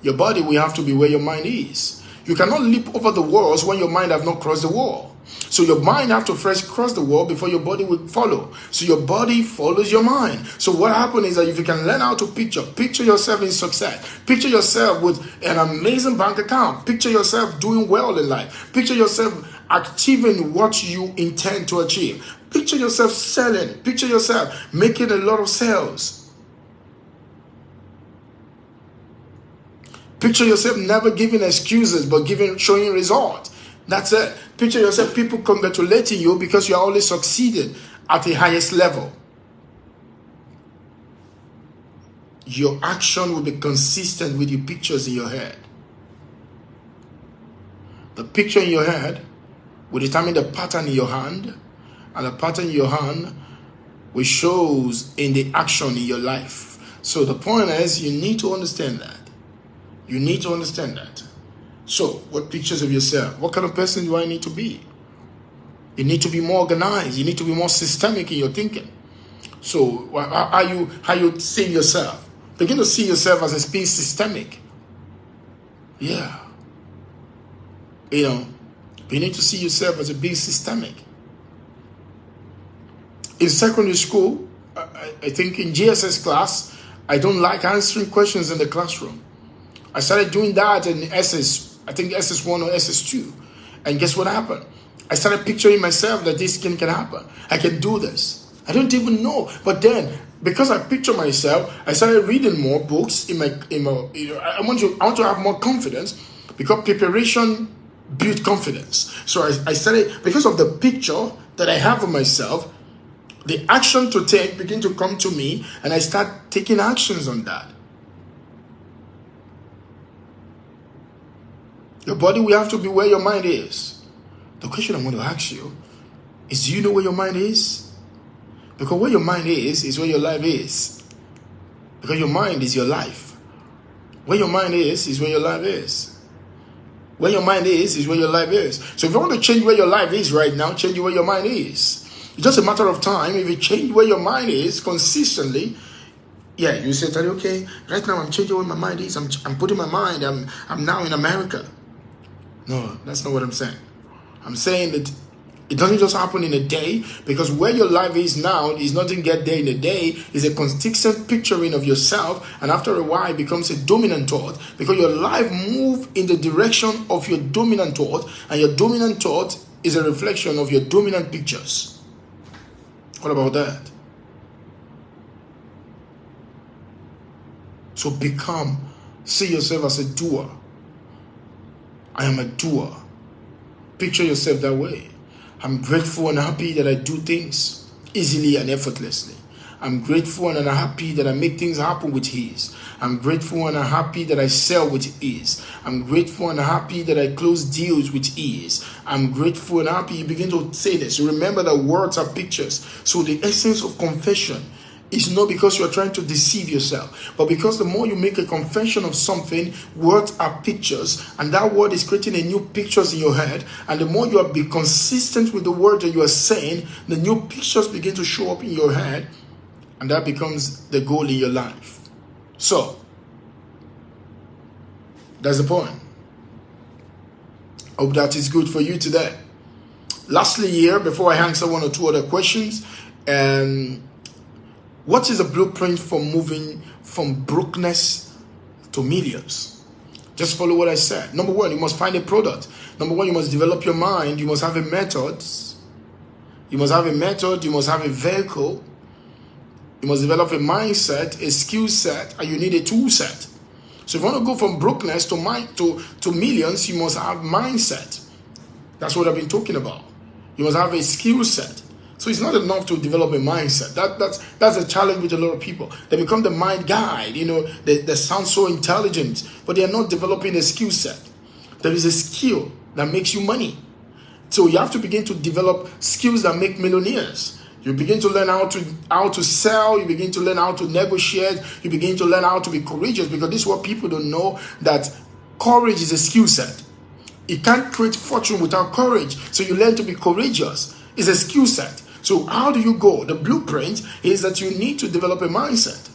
Your body will have to be where your mind is. You cannot leap over the walls when your mind have not crossed the wall. So your mind have to first cross the wall before your body will follow. So your body follows your mind. So what happens is that if you can learn how to picture yourself in success, picture yourself with an amazing bank account, picture yourself doing well in life, picture yourself achieving what you intend to achieve, picture yourself selling, picture yourself making a lot of sales. Picture yourself never giving excuses, but showing results. That's it. Picture yourself people congratulating you because you are always succeeding at the highest level. Your action will be consistent with your pictures in your head. The picture in your head will determine the pattern in your hand, and the pattern in your hand will shows in the action in your life. So the point is, you need to understand that. You need to understand that. So, what pictures of yourself? What kind of person do I need to be? You need to be more organized. You need to be more systemic in your thinking. So, how you see yourself? Begin to see yourself as being systemic. Yeah. You need to see yourself as being systemic. In secondary school, I think in GSS class, I don't like answering questions in the classroom. I started doing that in I think SS1 or SS2. And guess what happened? I started picturing myself that this can happen. I can do this. I don't even know. But then, because I picture myself, I started reading more books. I want to have more confidence, because preparation builds confidence. So I started, because of the picture that I have of myself, the action to take begin to come to me, and I start taking actions on that. Your body will have to be where your mind is. The question I want to ask you is, do you know where your mind is? Because where your mind is where your life is. Because your mind is your life. Where your mind is where your life is. Where your mind is where your life is. So if you want to change where your life is right now, change where your mind is. It's just a matter of time. If you change where your mind is consistently, yeah, you say, okay, right now I'm changing where my mind is. I'm putting my mind, I'm now in America. No, that's not what I'm saying. I'm saying that it doesn't just happen in a day, because where your life is now is nothing get there in a day. It's a consistent picturing of yourself, and after a while it becomes a dominant thought, because your life moves in the direction of your dominant thought, and your dominant thought is a reflection of your dominant pictures. What about that? So see yourself as a doer. I am a doer. Picture yourself that way. I'm grateful and happy that I do things easily and effortlessly. I'm grateful and I'm happy that I make things happen with ease. I'm grateful and I'm happy that I sell with ease. I'm grateful and happy that I close deals with ease. I'm grateful and happy. You begin to say this. Remember that words are pictures. So the essence of confession is not because you're trying to deceive yourself, but because the more you make a confession of something, words are pictures, and that word is creating a new pictures in your head. And the more you are be consistent with the word that you are saying, the new pictures begin to show up in your head, and that becomes the goal in your life. So that's the point. Hope that is good for you today. Lastly, here, before I answer one or two other questions, what is a blueprint for moving from brokenness to millions? Just follow what I said. Number one, you must find a product. Number one, you must develop your mind. You must have a method. You must have a method. You must have a vehicle. You must develop a mindset, a skill set, and you need a tool set. So if you want to go from brokenness to millions, you must have mindset. That's what I've been talking about. You must have a skill set. So it's not enough to develop a mindset. That's a challenge with a lot of people. They become the mind guide. They sound so intelligent, but they are not developing a skill set. There is a skill that makes you money. So you have to begin to develop skills that make millionaires. You begin to learn how to sell. You begin to learn how to negotiate. You begin to learn how to be courageous, because this is what people don't know, that courage is a skill set. You can't create fortune without courage. So you learn to be courageous. It's a skill set. So how do you go? The blueprint is that you need to develop a mindset.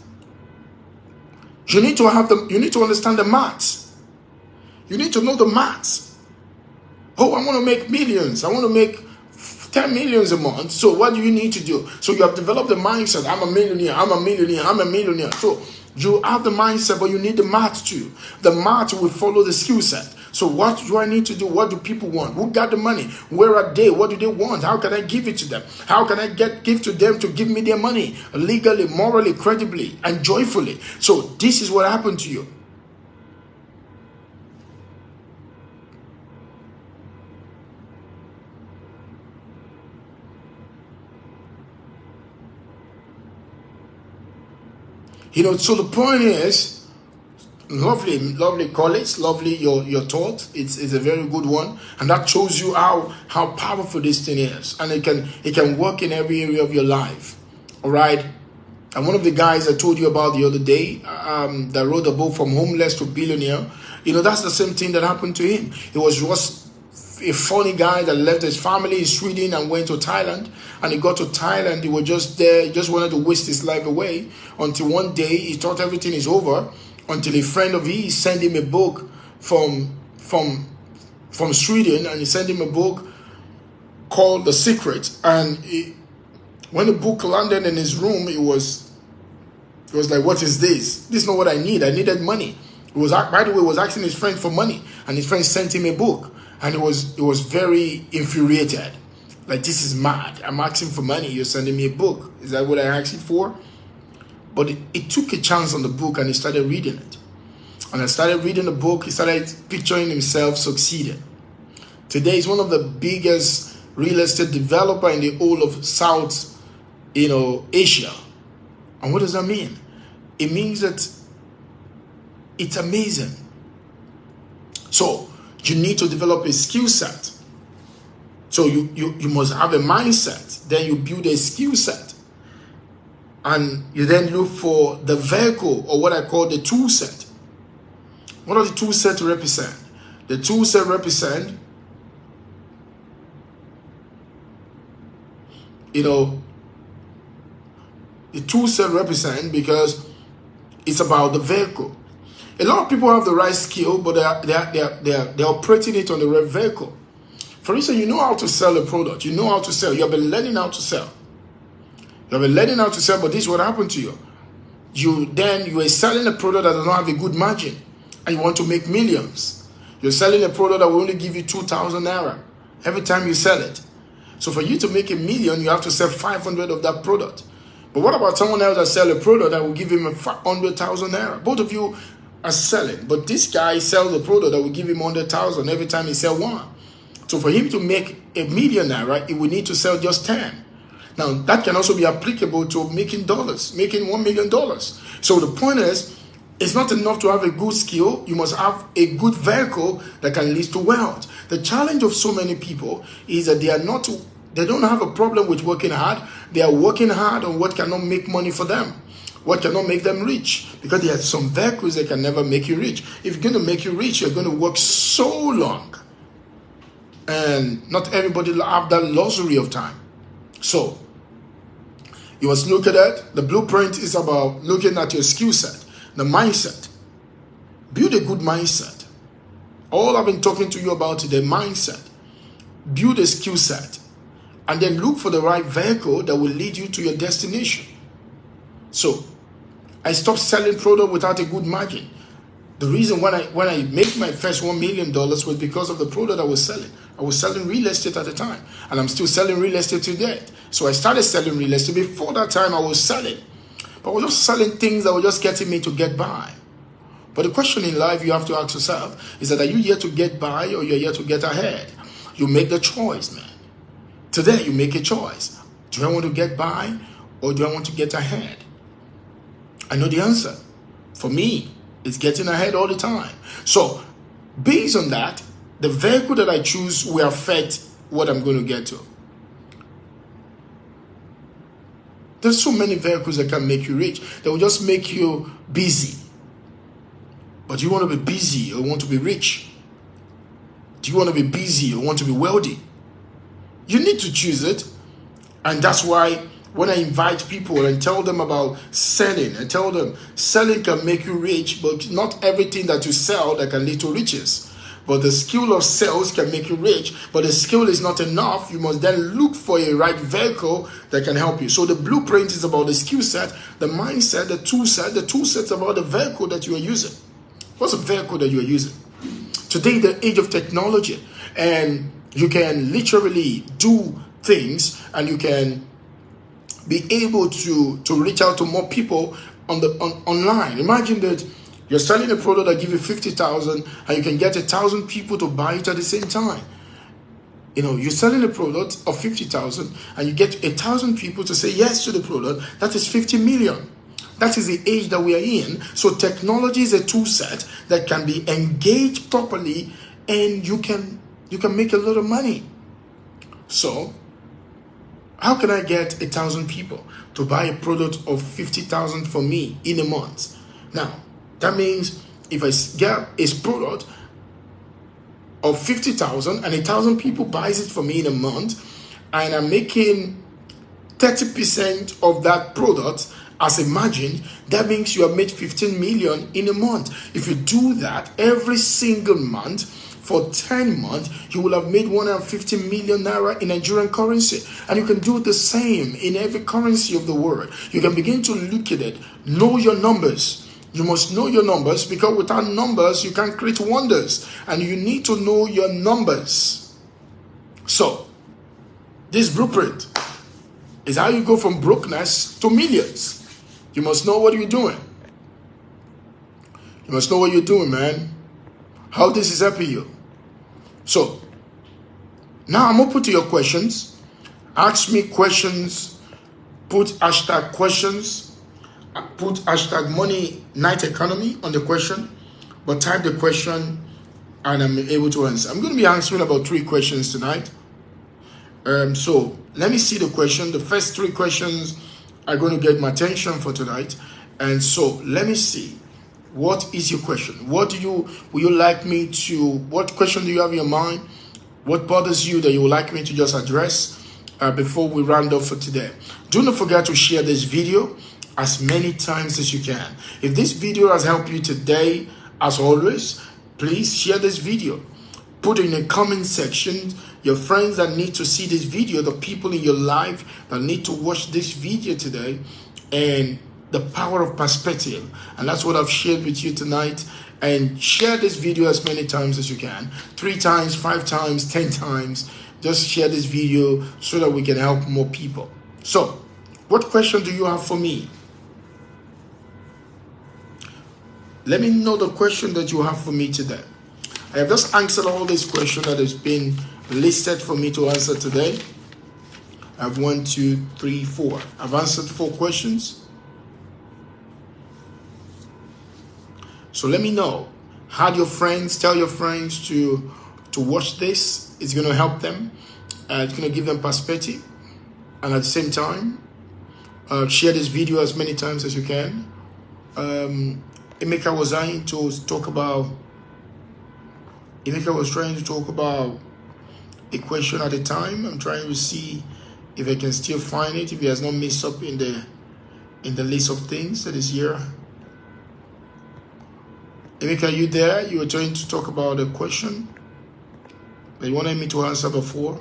You need to understand the maths. You need to know the maths. Oh, I want to make millions. I want to make 10 millions a month. So what do you need to do? So you have developed the mindset. I'm a millionaire. I'm a millionaire. I'm a millionaire. So you have the mindset, but you need the math too. The math will follow the skill set. So what do I need to do? What do people want? Who got the money? Where are they? What do they want? How can I give it to them? How can I give to them to give me their money? Legally, morally, credibly, and joyfully. So this is what happened to you. So the point is, lovely college, lovely your thought. It's a very good one, and that shows you how powerful this thing is, and it can work in every area of your life. All right. And one of the guys I told you about the other day, that wrote a book From Homeless to Billionaire, that's the same thing that happened to him. He was just a funny guy that left his family in Sweden and went to Thailand. And he got to Thailand, he was just there, he just wanted to waste his life away, until one day he thought everything is over, until a friend of his sent him a book from Sweden, and he sent him a book called The Secret. And when the book landed in his room, it was like, what is this? This is not what I need. I needed money. By the way, he was asking his friend for money, and his friend sent him a book, and he was very infuriated. Like, this is mad. I'm asking for money. You're sending me a book. Is that what I asked it for? But it took a chance on the book, and he started reading it. And I started reading the book. He started picturing himself succeeding. Today, he's one of the biggest real estate developer in the whole of South, Asia. And what does that mean? It means that it's amazing. So you need to develop a skill set. So you must have a mindset. Then you build a skill set. And you then look for the vehicle, or what I call the tool set. What does the tool set represent? The tool set represent, the tool set represent, because it's about the vehicle. A lot of people have the right skill, but they're operating it on the right vehicle. For instance, you know how to sell a product. You know how to sell. You have been learning how to sell. You have been learning how to sell, but this is what happened to you. You are selling a product that does not have a good margin, and you want to make millions. You're selling a product that will only give you 2,000 naira every time you sell it. So for you to make a million, you have to sell 500 of that product. But what about someone else that sells a product that will give him 100,000 naira? Both of you are selling, but this guy sells a product that will give him 100,000 every time he sells one. So for him to make a million naira, he will need to sell just 10. Now that can also be applicable to making $1 million. So the point is, it's not enough to have a good skill. You must have a good vehicle that can lead to wealth. The challenge of so many people is that they don't have a problem with working hard. They are working hard on what cannot make money for them, what cannot make them rich, because there are some vehicles that can never make you rich. If you're going to make you rich, you're going to work so long, and not everybody have that luxury of time. So you must look at that. The blueprint is about looking at your skill set, the mindset. Build a good mindset. All I've been talking to you about is the mindset. Build a skill set, and then look for the right vehicle that will lead you to your destination. So I stopped selling product without a good margin. The reason when I made my first $1 million was because of the product I was selling. I was selling real estate at the time, and I'm still selling real estate today. So I started selling real estate. Before that time, I was selling. But I was just selling things that were just getting me to get by. But the question in life you have to ask yourself is that, are you here to get by, or you're here to get ahead? You make the choice, man. Today, you make a choice. Do I want to get by, or do I want to get ahead? I know the answer. For me, it's getting ahead all the time. So, based on that, the vehicle that I choose will affect what I'm going to get to. There's so many vehicles that can make you rich. They will just make you busy. But do you want to be busy or want to be rich? Do you want to be busy or want to be wealthy? You need to choose it. And that's why when I invite people and tell them about selling, I tell them selling can make you rich, but not everything that you sell that can lead to riches. But the skill of sales can make you rich, but the skill is not enough. You must then look for a right vehicle that can help you. So the blueprint is about the skill set, the mindset, the tool set. The tool set is about the vehicle that you are using. What's the vehicle that you are using? Today, the age of technology, and you can literally do things, and you can be able to reach out to more people online. Imagine that you're selling a product that gives you 50,000, and you can get 1,000 people to buy it at the same time. You're selling a product of 50,000, and you get 1,000 people to say yes to the product. That is 50 million. That is the age that we are in. So technology is a tool set that can be engaged properly, and you can make a lot of money. So how can I get 1,000 people to buy a product of 50,000 for me in a month? Now, that means if I get a product of 50,000 and 1,000 people buys it for me in a month, and I'm making 30% of that product as a margin, that means you have made 15 million in a month. If you do that every single month for 10 months, you will have made 150 million naira in Nigerian currency. And you can do the same in every currency of the world. You can begin to look at it. Know your numbers. You must know your numbers, because without numbers, you can't create wonders. And you need to know your numbers. So, this blueprint is how you go from brokenness to millions. You must know what you're doing. You must know what you're doing, man. How this is helping you. So, now I'm open to your questions. Ask me questions. Put hashtag questions. Put hashtag money night economy on the question. But type the question and I'm able to answer. I'm going to be answering about 3 questions tonight. So, let me see the question. The first 3 questions are going to get my attention for tonight. And so, let me see. What is your question? Will you like me to, what question do you have in your mind? What bothers you that you would like me to just address before we round up for today? Do not forget to share this video as many times as you can. If this video has helped you today, as always, please share this video. Put in the comment section your friends that need to see this video, the people in your life that need to watch this video today, and the power of perspective. And that's what I've shared with you tonight. And share this video as many times as you can. 3 times, 5 times, 10 times. Just share this video so that we can help more people. So, what question do you have for me? Let me know the question that you have for me today. I have just answered all these questions that has been listed for me to answer today. I have 1, 2, 3, 4. I've answered 4 questions. So let me know. Tell your friends to watch this. It's going to help them. It's going to give them perspective. And at the same time, share this video as many times as you can. Emeka was trying to talk about a question at a time. I'm trying to see if I can still find it, if it has not mixed up in the list of things that is here. Emeka, are you there? You were trying to talk about a question that you wanted me to answer before,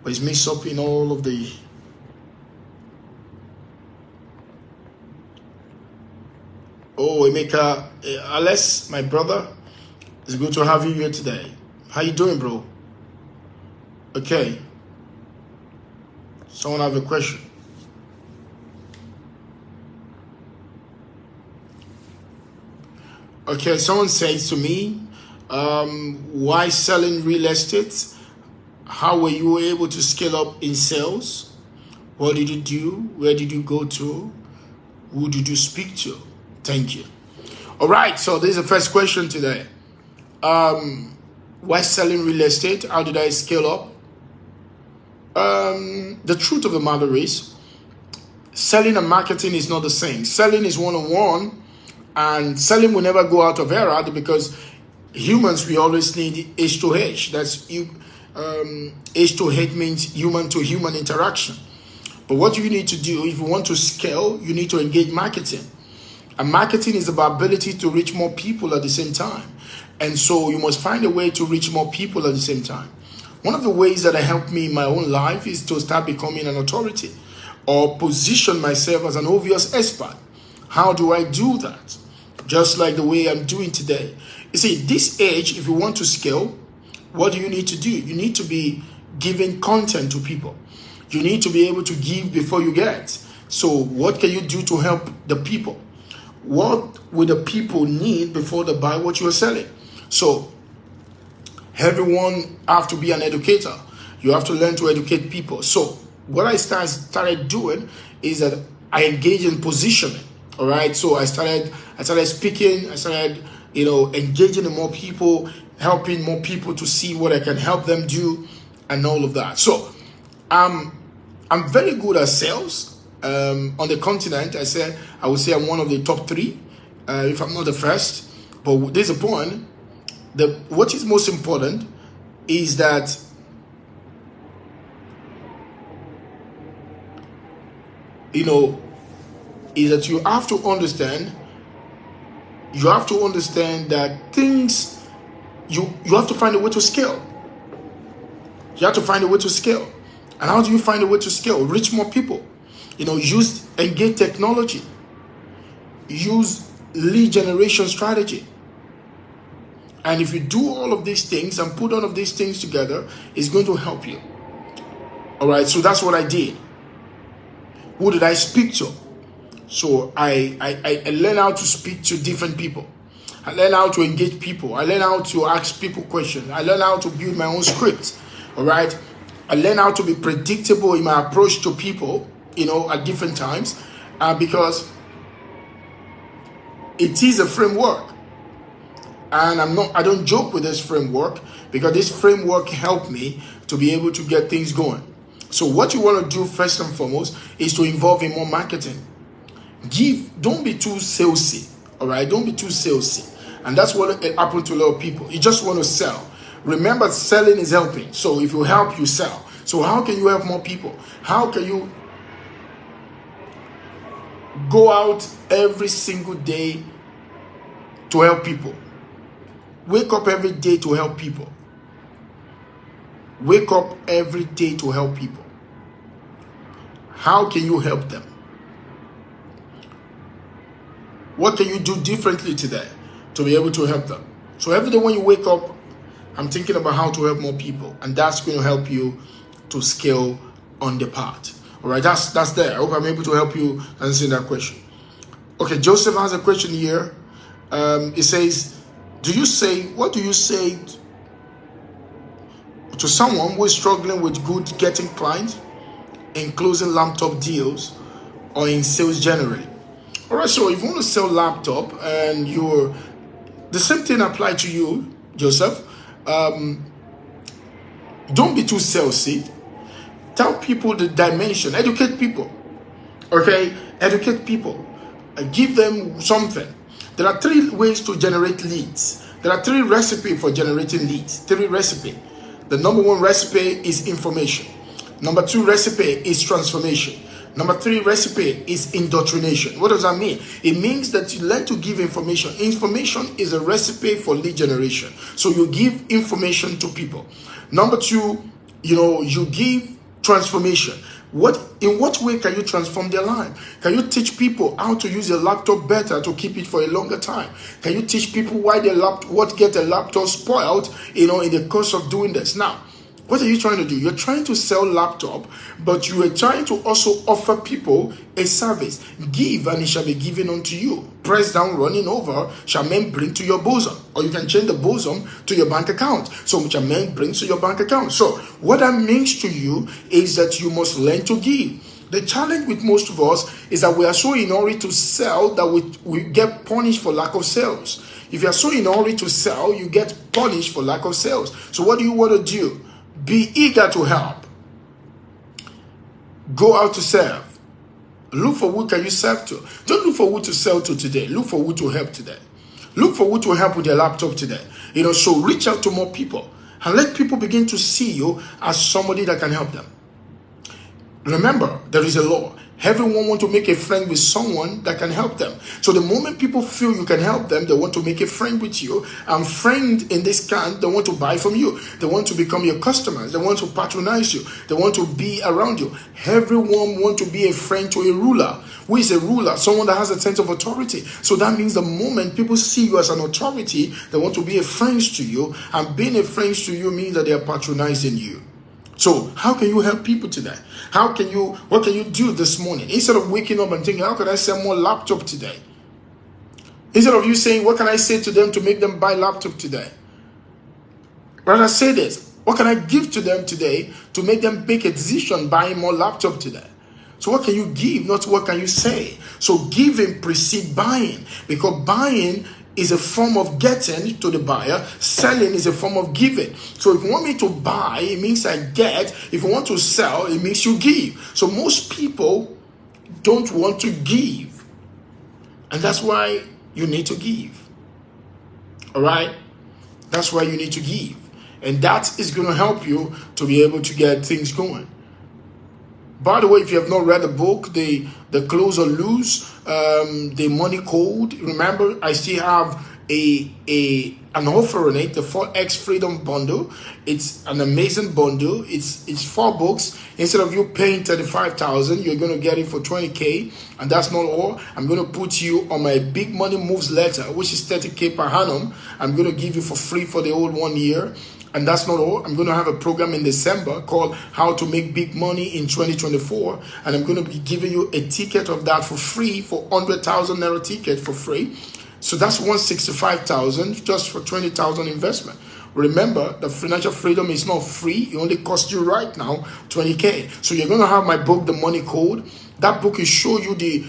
but it's mixed up in all of the... Oh, Emeka, Alex, my brother, it's good to have you here today. How you doing, bro? Okay. Someone have a question? Okay, someone says to me, why selling real estate? How were you able to scale up in sales? What did you do? Where did you go to? Who did you speak to? Thank you. All right, so this is the first question today. Why selling real estate? How did I scale up? The truth of the matter is, selling and marketing is not the same. Selling is one-on-one, and selling will never go out of era, because humans, we always need H to H. That's H to H means human to human interaction. But what you need to do, if you want to scale, you need to engage marketing. And marketing is about ability to reach more people at the same time. And so you must find a way to reach more people at the same time. One of the ways that helped me in my own life is to start becoming an authority or position myself as an obvious expert. How do I do that? Just like the way I'm doing today. You see, this age, if you want to scale, what do you need to do? You need to be giving content to people. You need to be able to give before you get. So what can you do to help the people? What will the people need before they buy what you're selling? So everyone have to be an educator. You have to learn to educate people. So what I started doing is that I engaged in positioning. All right. So I started speaking. I started, engaging in more people, helping more people to see what I can help them do, and all of that. So I'm very good at sales. On the continent, I would say I'm one of the top 3, if I'm not the first. But there's a point. What is most important is that you have to understand. You have to understand that things. You have to find a way to scale. You have to find a way to scale. And how do you find a way to scale? Reach more people. Engage technology. Use lead generation strategy. And if you do all of these things and put all of these things together, it's going to help you. All right, so that's what I did. Who did I speak to? So I learned how to speak to different people. I learned how to engage people. I learned how to ask people questions. I learned how to build my own script. All right. I learned how to be predictable in my approach to people, at different times, because it is a framework. And I don't joke with this framework, because this framework helped me to be able to get things going. So what you want to do first and foremost is to involve in more marketing. Don't be too salesy. All right. Don't be too salesy. And that's what happened to a lot of people. You just want to sell. Remember, selling is helping. So if you help, you sell. So how can you help more people? How can you go out every single day to help people? Wake up every day to help people. Wake up every day to help people. How can you help them? What can you do differently today to be able to help them? So every day when you wake up, I'm thinking about how to help more people, and that's going to help you to scale on the path. All right, that's there. I hope I'm able to help you answer that question. Okay, Joseph has a question here. It says, what do you say to someone who is struggling with getting clients in closing laptop deals or in sales generally? All right, so if you want to sell laptop and the same thing apply to you, Joseph. Don't be too salesy. Tell people the dimension. Educate people. Okay? Educate people. Give them something. There are 3 ways to generate leads. There are 3 recipes for generating leads. 3 recipes. The number 1 recipe is information. Number 2 recipe is transformation. Number 3 recipe is indoctrination. What does that mean? It means that you learn to give information. Information is a recipe for lead generation. So you give information to people. Number 2, you give transformation. In what way can you transform their life? Can you teach people how to use a laptop better to keep it for a longer time? Can you teach people what get a laptop spoiled, in the course of doing this? Now, what are you trying to do? You're trying to sell laptop, but you are trying to also offer people a service. Give, and it shall be given unto you. Press down, running over, shall men bring to your bosom. Or you can change the bosom to your bank account. So shall men bring to your bank account. So what that means to you is that you must learn to give. The challenge with most of us is that we are so in a hurry to sell that we get punished for lack of sales. If you are so in a hurry to sell, you get punished for lack of sales. So what do you want to do? Be eager to help. Go out to serve. Look for who can you serve to. Don't look for who to sell to today. Look for who to help today. Look for who to help with their laptop today. So reach out to more people and let people begin to see you as somebody that can help them. Remember, there is a law. Everyone wants to make a friend with someone that can help them. So the moment people feel you can help them, they want to make a friend with you. And friend in this kind, they want to buy from you. They want to become your customers. They want to patronize you. They want to be around you. Everyone wants to be a friend to a ruler. Who is a ruler? Someone that has a sense of authority. So that means the moment people see you as an authority, they want to be a friend to you. And being a friend to you means that they are patronizing you. So how can you help people today? What can you do this morning? Instead of waking up and thinking, how can I sell more laptop today? Instead of you saying, what can I say to them to make them buy laptop today? Rather say this, what can I give to them today to make them make a decision buying more laptop today? So what can you give, not what can you say? So giving precedes buying, because buying is a form of getting to the buyer. Selling is a form of giving. So if you want me to buy, it means I get. If you want to sell, it means you give. So most people don't want to give. And that's why you need to give. All right? That's why you need to give. And that is going to help you to be able to get things going. By the way, if you have not read the book, the Close or Lose, the Money Code, remember, I still have an offer on it, the Forex Freedom Bundle. It's an amazing bundle. It's 4 books. Instead of you paying $35,000, you're going to get it for $20K. And that's not all. I'm going to put you on my Big Money Moves letter, which is $30K per annum. I'm going to give you for free for the whole 1 year. And that's not all. I'm going to have a program in December called How to Make Big Money in 2024. And I'm going to be giving you a ticket of that for free, for 100,000 Naira ticket for free. So that's 165,000 just for 20,000 investment. Remember, the financial freedom is not free. It only costs you right now $20K. So you're going to have my book, The Money Code. That book will show you the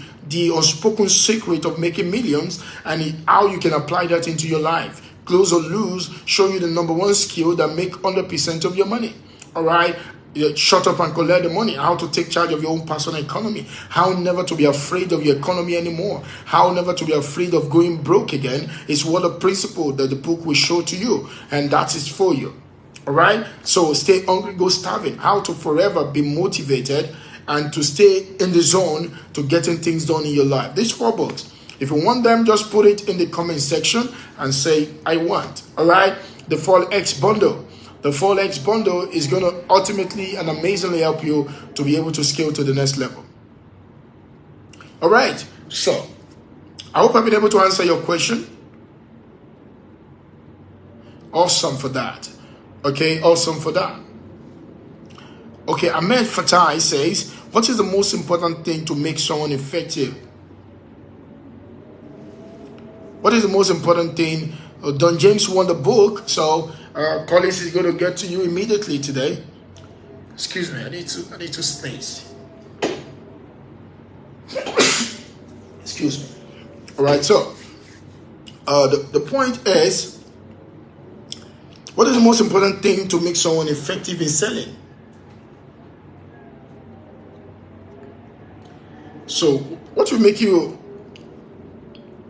unspoken secret of making millions and how you can apply that into your life. Close or Lose show you the #1 skill that make 100% of your money. All right. Shut up and collect the money. How to take charge of your own personal economy. How never to be afraid of your economy anymore. How never to be afraid of going broke again is what a principle that the book will show to you. And that is for you. All right. So stay hungry, go starving. How to forever be motivated and to stay in the zone to getting things done in your life. These 4 books. If you want them, just put it in the comment section and say, I want. All right. The Forex Bundle. The Forex Bundle is going to ultimately and amazingly help you to be able to scale to the next level. All right. So, I hope I've been able to answer your question. Awesome for that. Okay, awesome for that. Okay, Ahmed Fatai says, what is the most important thing to make someone effective? What is the most important thing? Don James won the book, so Collins is going to get to you immediately today. Excuse me, I need to sneeze. Excuse me. All right, so the point is, what is the most important thing to make someone effective in selling? So, what will make you?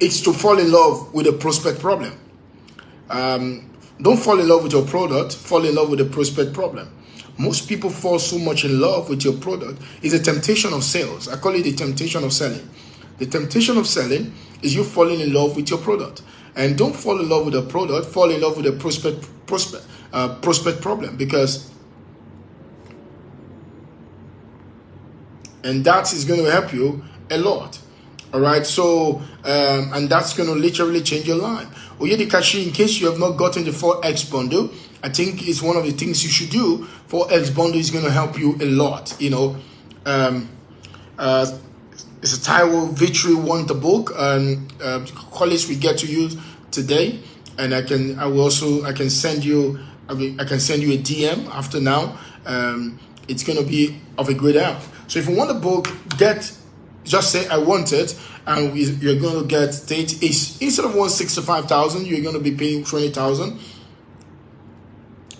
It's to fall in love with a prospect problem. Don't fall in love with your product, fall in love with the prospect problem. Most people fall so much in love with your product. It's a temptation of sales. I call it the temptation of selling. The temptation of selling is you falling in love with your product. And don't fall in love with a product, fall in love with a prospect problem, because and that is going to help you a lot. All right, so and that's going to literally change your life. Oyedikashi, in case you have not gotten the Forex Bundle, I think it's one of the things you should do. Forex Bundle is going to help you a lot. You know, it's a Taiwo Victory won the book, and college we get to use today, and I can send you a DM after now. It's going to be of a great help. So if you want the book, just say I want it, and you're going to get instead of 165,000, you're going to be paying 20,000.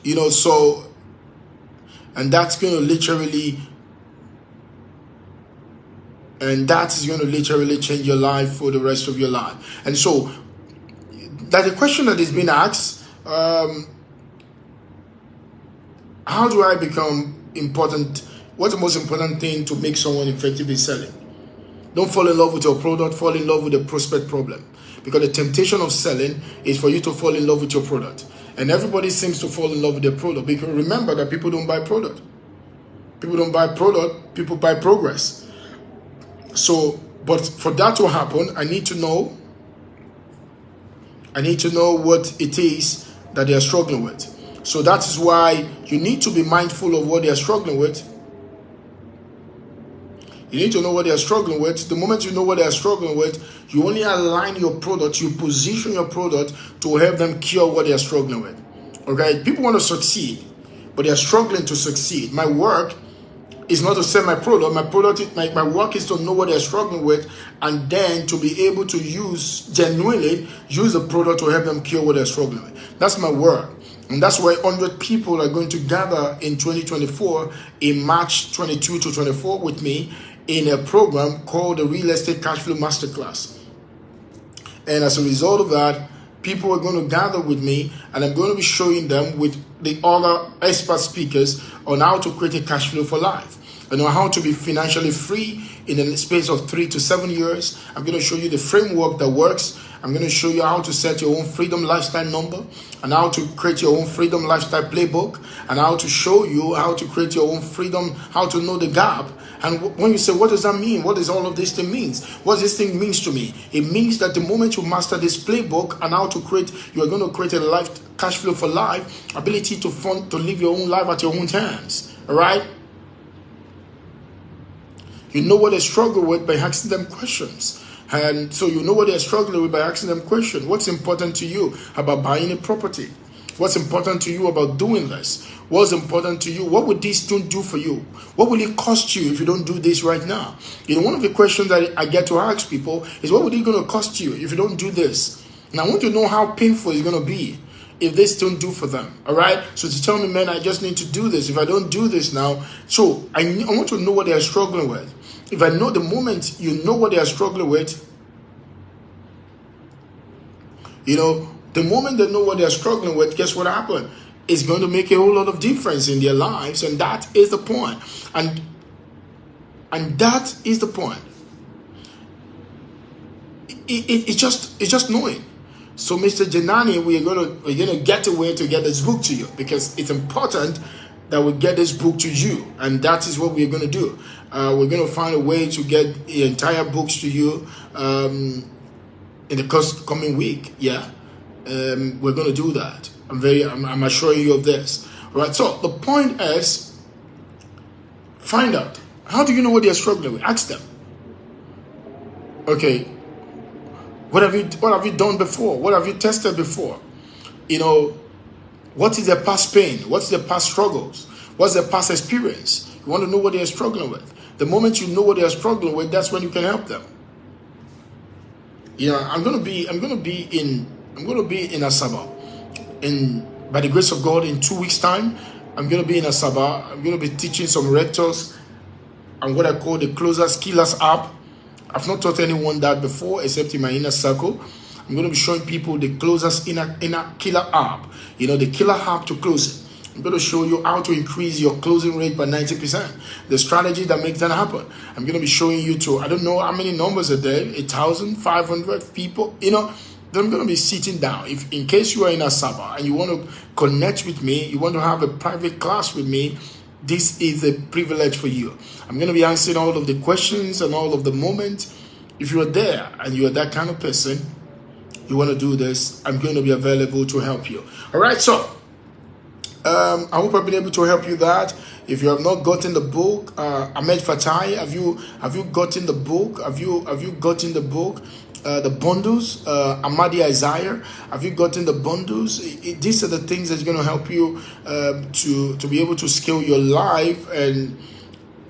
You know, so, and that's going to literally change your life for the rest of your life. And so, that the question that is being asked, how do I become important? What's the most important thing to make someone effective in selling? Don't fall in love with your product, fall in love with the prospect problem. Because the temptation of selling is for you to fall in love with your product. And everybody seems to fall in love with their product. Because remember that people don't buy product. People don't buy product, people buy progress. So, but for that to happen, I need to know what it is that they are struggling with. So that is why you need to be mindful of what they are struggling with. You need to know what they are struggling with. The moment you know what they are struggling with, you only align your product, you position your product to help them cure what they are struggling with. Okay? People want to succeed, but they are struggling to succeed. My work is not to sell my product. My product, my work is to know what they're struggling with, and then to be able to genuinely use the product to help them cure what they're struggling with. That's my work. And that's why 100 people are going to gather in 2024 in March 22 to 24 with me in a program called the Real Estate Cash Flow Masterclass. And as a result of that, people are going to gather with me, and I'm going to be showing them with the other expert speakers on how to create a cash flow for life. And how to be financially free in the space of 3 to 7 years. I'm going to show you the framework that works. I'm going to show you how to set your own freedom lifestyle number, and how to create your own freedom lifestyle playbook, and how to show you how to create your own freedom, how to know the gap. And when you say, what does that mean? What does all of this thing means? What this thing means to me? It means that the moment you master this playbook and how to create, you are going to create a life cash flow for life, ability to live your own life at your own terms. All right? You know what they struggle with by asking them questions. And so you know what they're struggling with by asking them questions. What's important to you about buying a property? What's important to you about doing this? What's important to you? What would this do for you? What will it cost you if you don't do this right now? You know, one of the questions that I get to ask people is, what would it going to cost you if you don't do this? And I want to know how painful it's going to be if this don't do for them. All right? So to tell me, man, I just need to do this. If I don't do this now, so I want to know what they are struggling with. If I know the moment you know what they are struggling with, you know, the moment they know what they are struggling with, guess what happened? It's going to make a whole lot of difference in their lives, and that is the point. And that is the point. It's just knowing. So, Mr. Janani, we're gonna get a way to get this book to you, because it's important that we get this book to you, and that is what we're going to do. We're going to find a way to get the entire books to you in the coming week. Yeah, we're going to do that. I'm assuring you of this. All right. So the point is, find out, how do you know what they're struggling with? Ask them. Okay. What have you done before? What have you tested before? You know, what is their past pain? What's their past struggles? What's their past experience? You want to know what they are struggling with. The moment you know what they are struggling with, that's when you can help them. You know, I'm gonna be in Asaba, by the grace of God, in 2 weeks' time. I'm gonna be in Asaba. I'm gonna be teaching some rectors on what I call the Closers Killers app. I've not taught anyone that before, except in my inner circle. I'm going to be showing people the Closers inner killer app. You know, the killer app to close it. I'm going to show you how to increase your closing rate by 90%. The strategy that makes that happen. I'm going to be showing you I don't know how many numbers are there, 1,500 people. You know, then I'm going to be sitting down. If in case you are in Asaba and you want to connect with me, you want to have a private class with me, this is a privilege for you. I'm going to be answering all of the questions and all of the moments. If you are there and you are that kind of person, you want to do this, I'm going to be available to help you. All right, so I hope I've been able to help you that. If you have not gotten the book, Ahmed Fatai, have you gotten the book? Have you gotten the book? The bundles, Amadi Isaiah, have you gotten the bundles? These are the things that's going to help you to be able to scale your life, and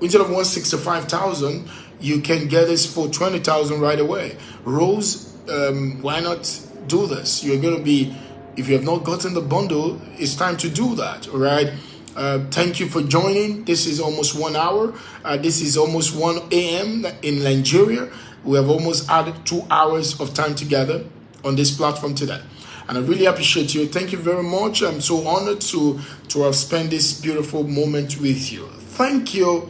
instead of 165,000, you can get this for 20,000 right away. Rose, why not do this? You're going to be, if you have not gotten the bundle, it's time to do that. All right. Thank you for joining. This is almost 1 hour. This is almost 1 a.m. in Nigeria. We have almost added 2 hours of time together on this platform today. And I really appreciate you. Thank you very much. I'm so honored to have spent this beautiful moment with you. Thank you,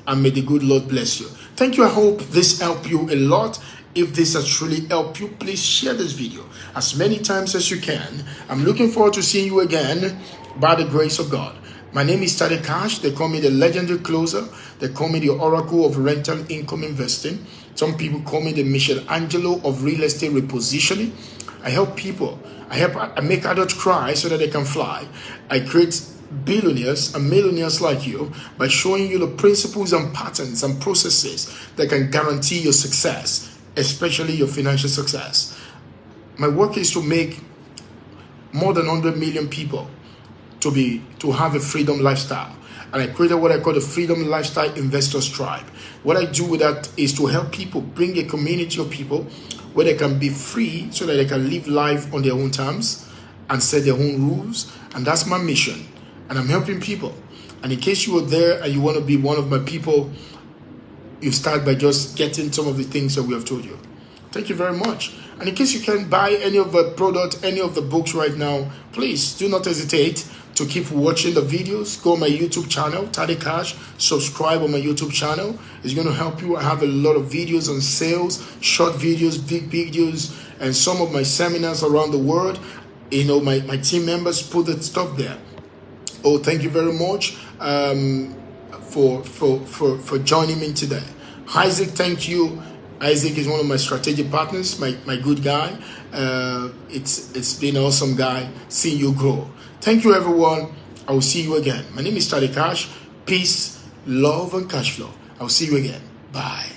and may the good Lord bless you. Thank you. I hope this helped you a lot. If this has truly helped you, please share this video as many times as you can. I'm looking forward to seeing you again by the grace of God. My name is Tade Cash. They call me the legendary closer. They call me the oracle of rental income investing. Some people call me the Michelangelo of real estate repositioning. I help people. I make adults cry so that they can fly. I create billionaires and millionaires like you by showing you the principles and patterns and processes that can guarantee your success, especially your financial success. My work is to make more than 100 million people to have a freedom lifestyle. And I created what I call the Freedom Lifestyle Investors Tribe. What I do with that is to help people, bring a community of people where they can be free so that they can live life on their own terms and set their own rules. And that's my mission. And I'm helping people. And in case you are there and you want to be one of my people, you start by just getting some of the things that we have told you. Thank you very much. And in case you can buy any of the products, any of the books right now, please do not hesitate to keep watching the videos. Go on my YouTube channel, Tade Cash. Subscribe on my YouTube channel. It's going to help you. I have a lot of videos on sales, short videos, big videos, and some of my seminars around the world. You know, my team members put that stuff there. Oh, thank you very much for joining me today. Isaac, thank you. Isaac is one of my strategic partners, my good guy. It's been an awesome guy seeing you grow. Thank you, everyone. I will see you again. My name is Tade Cash. Peace, love, and cash flow. I will see you again. Bye.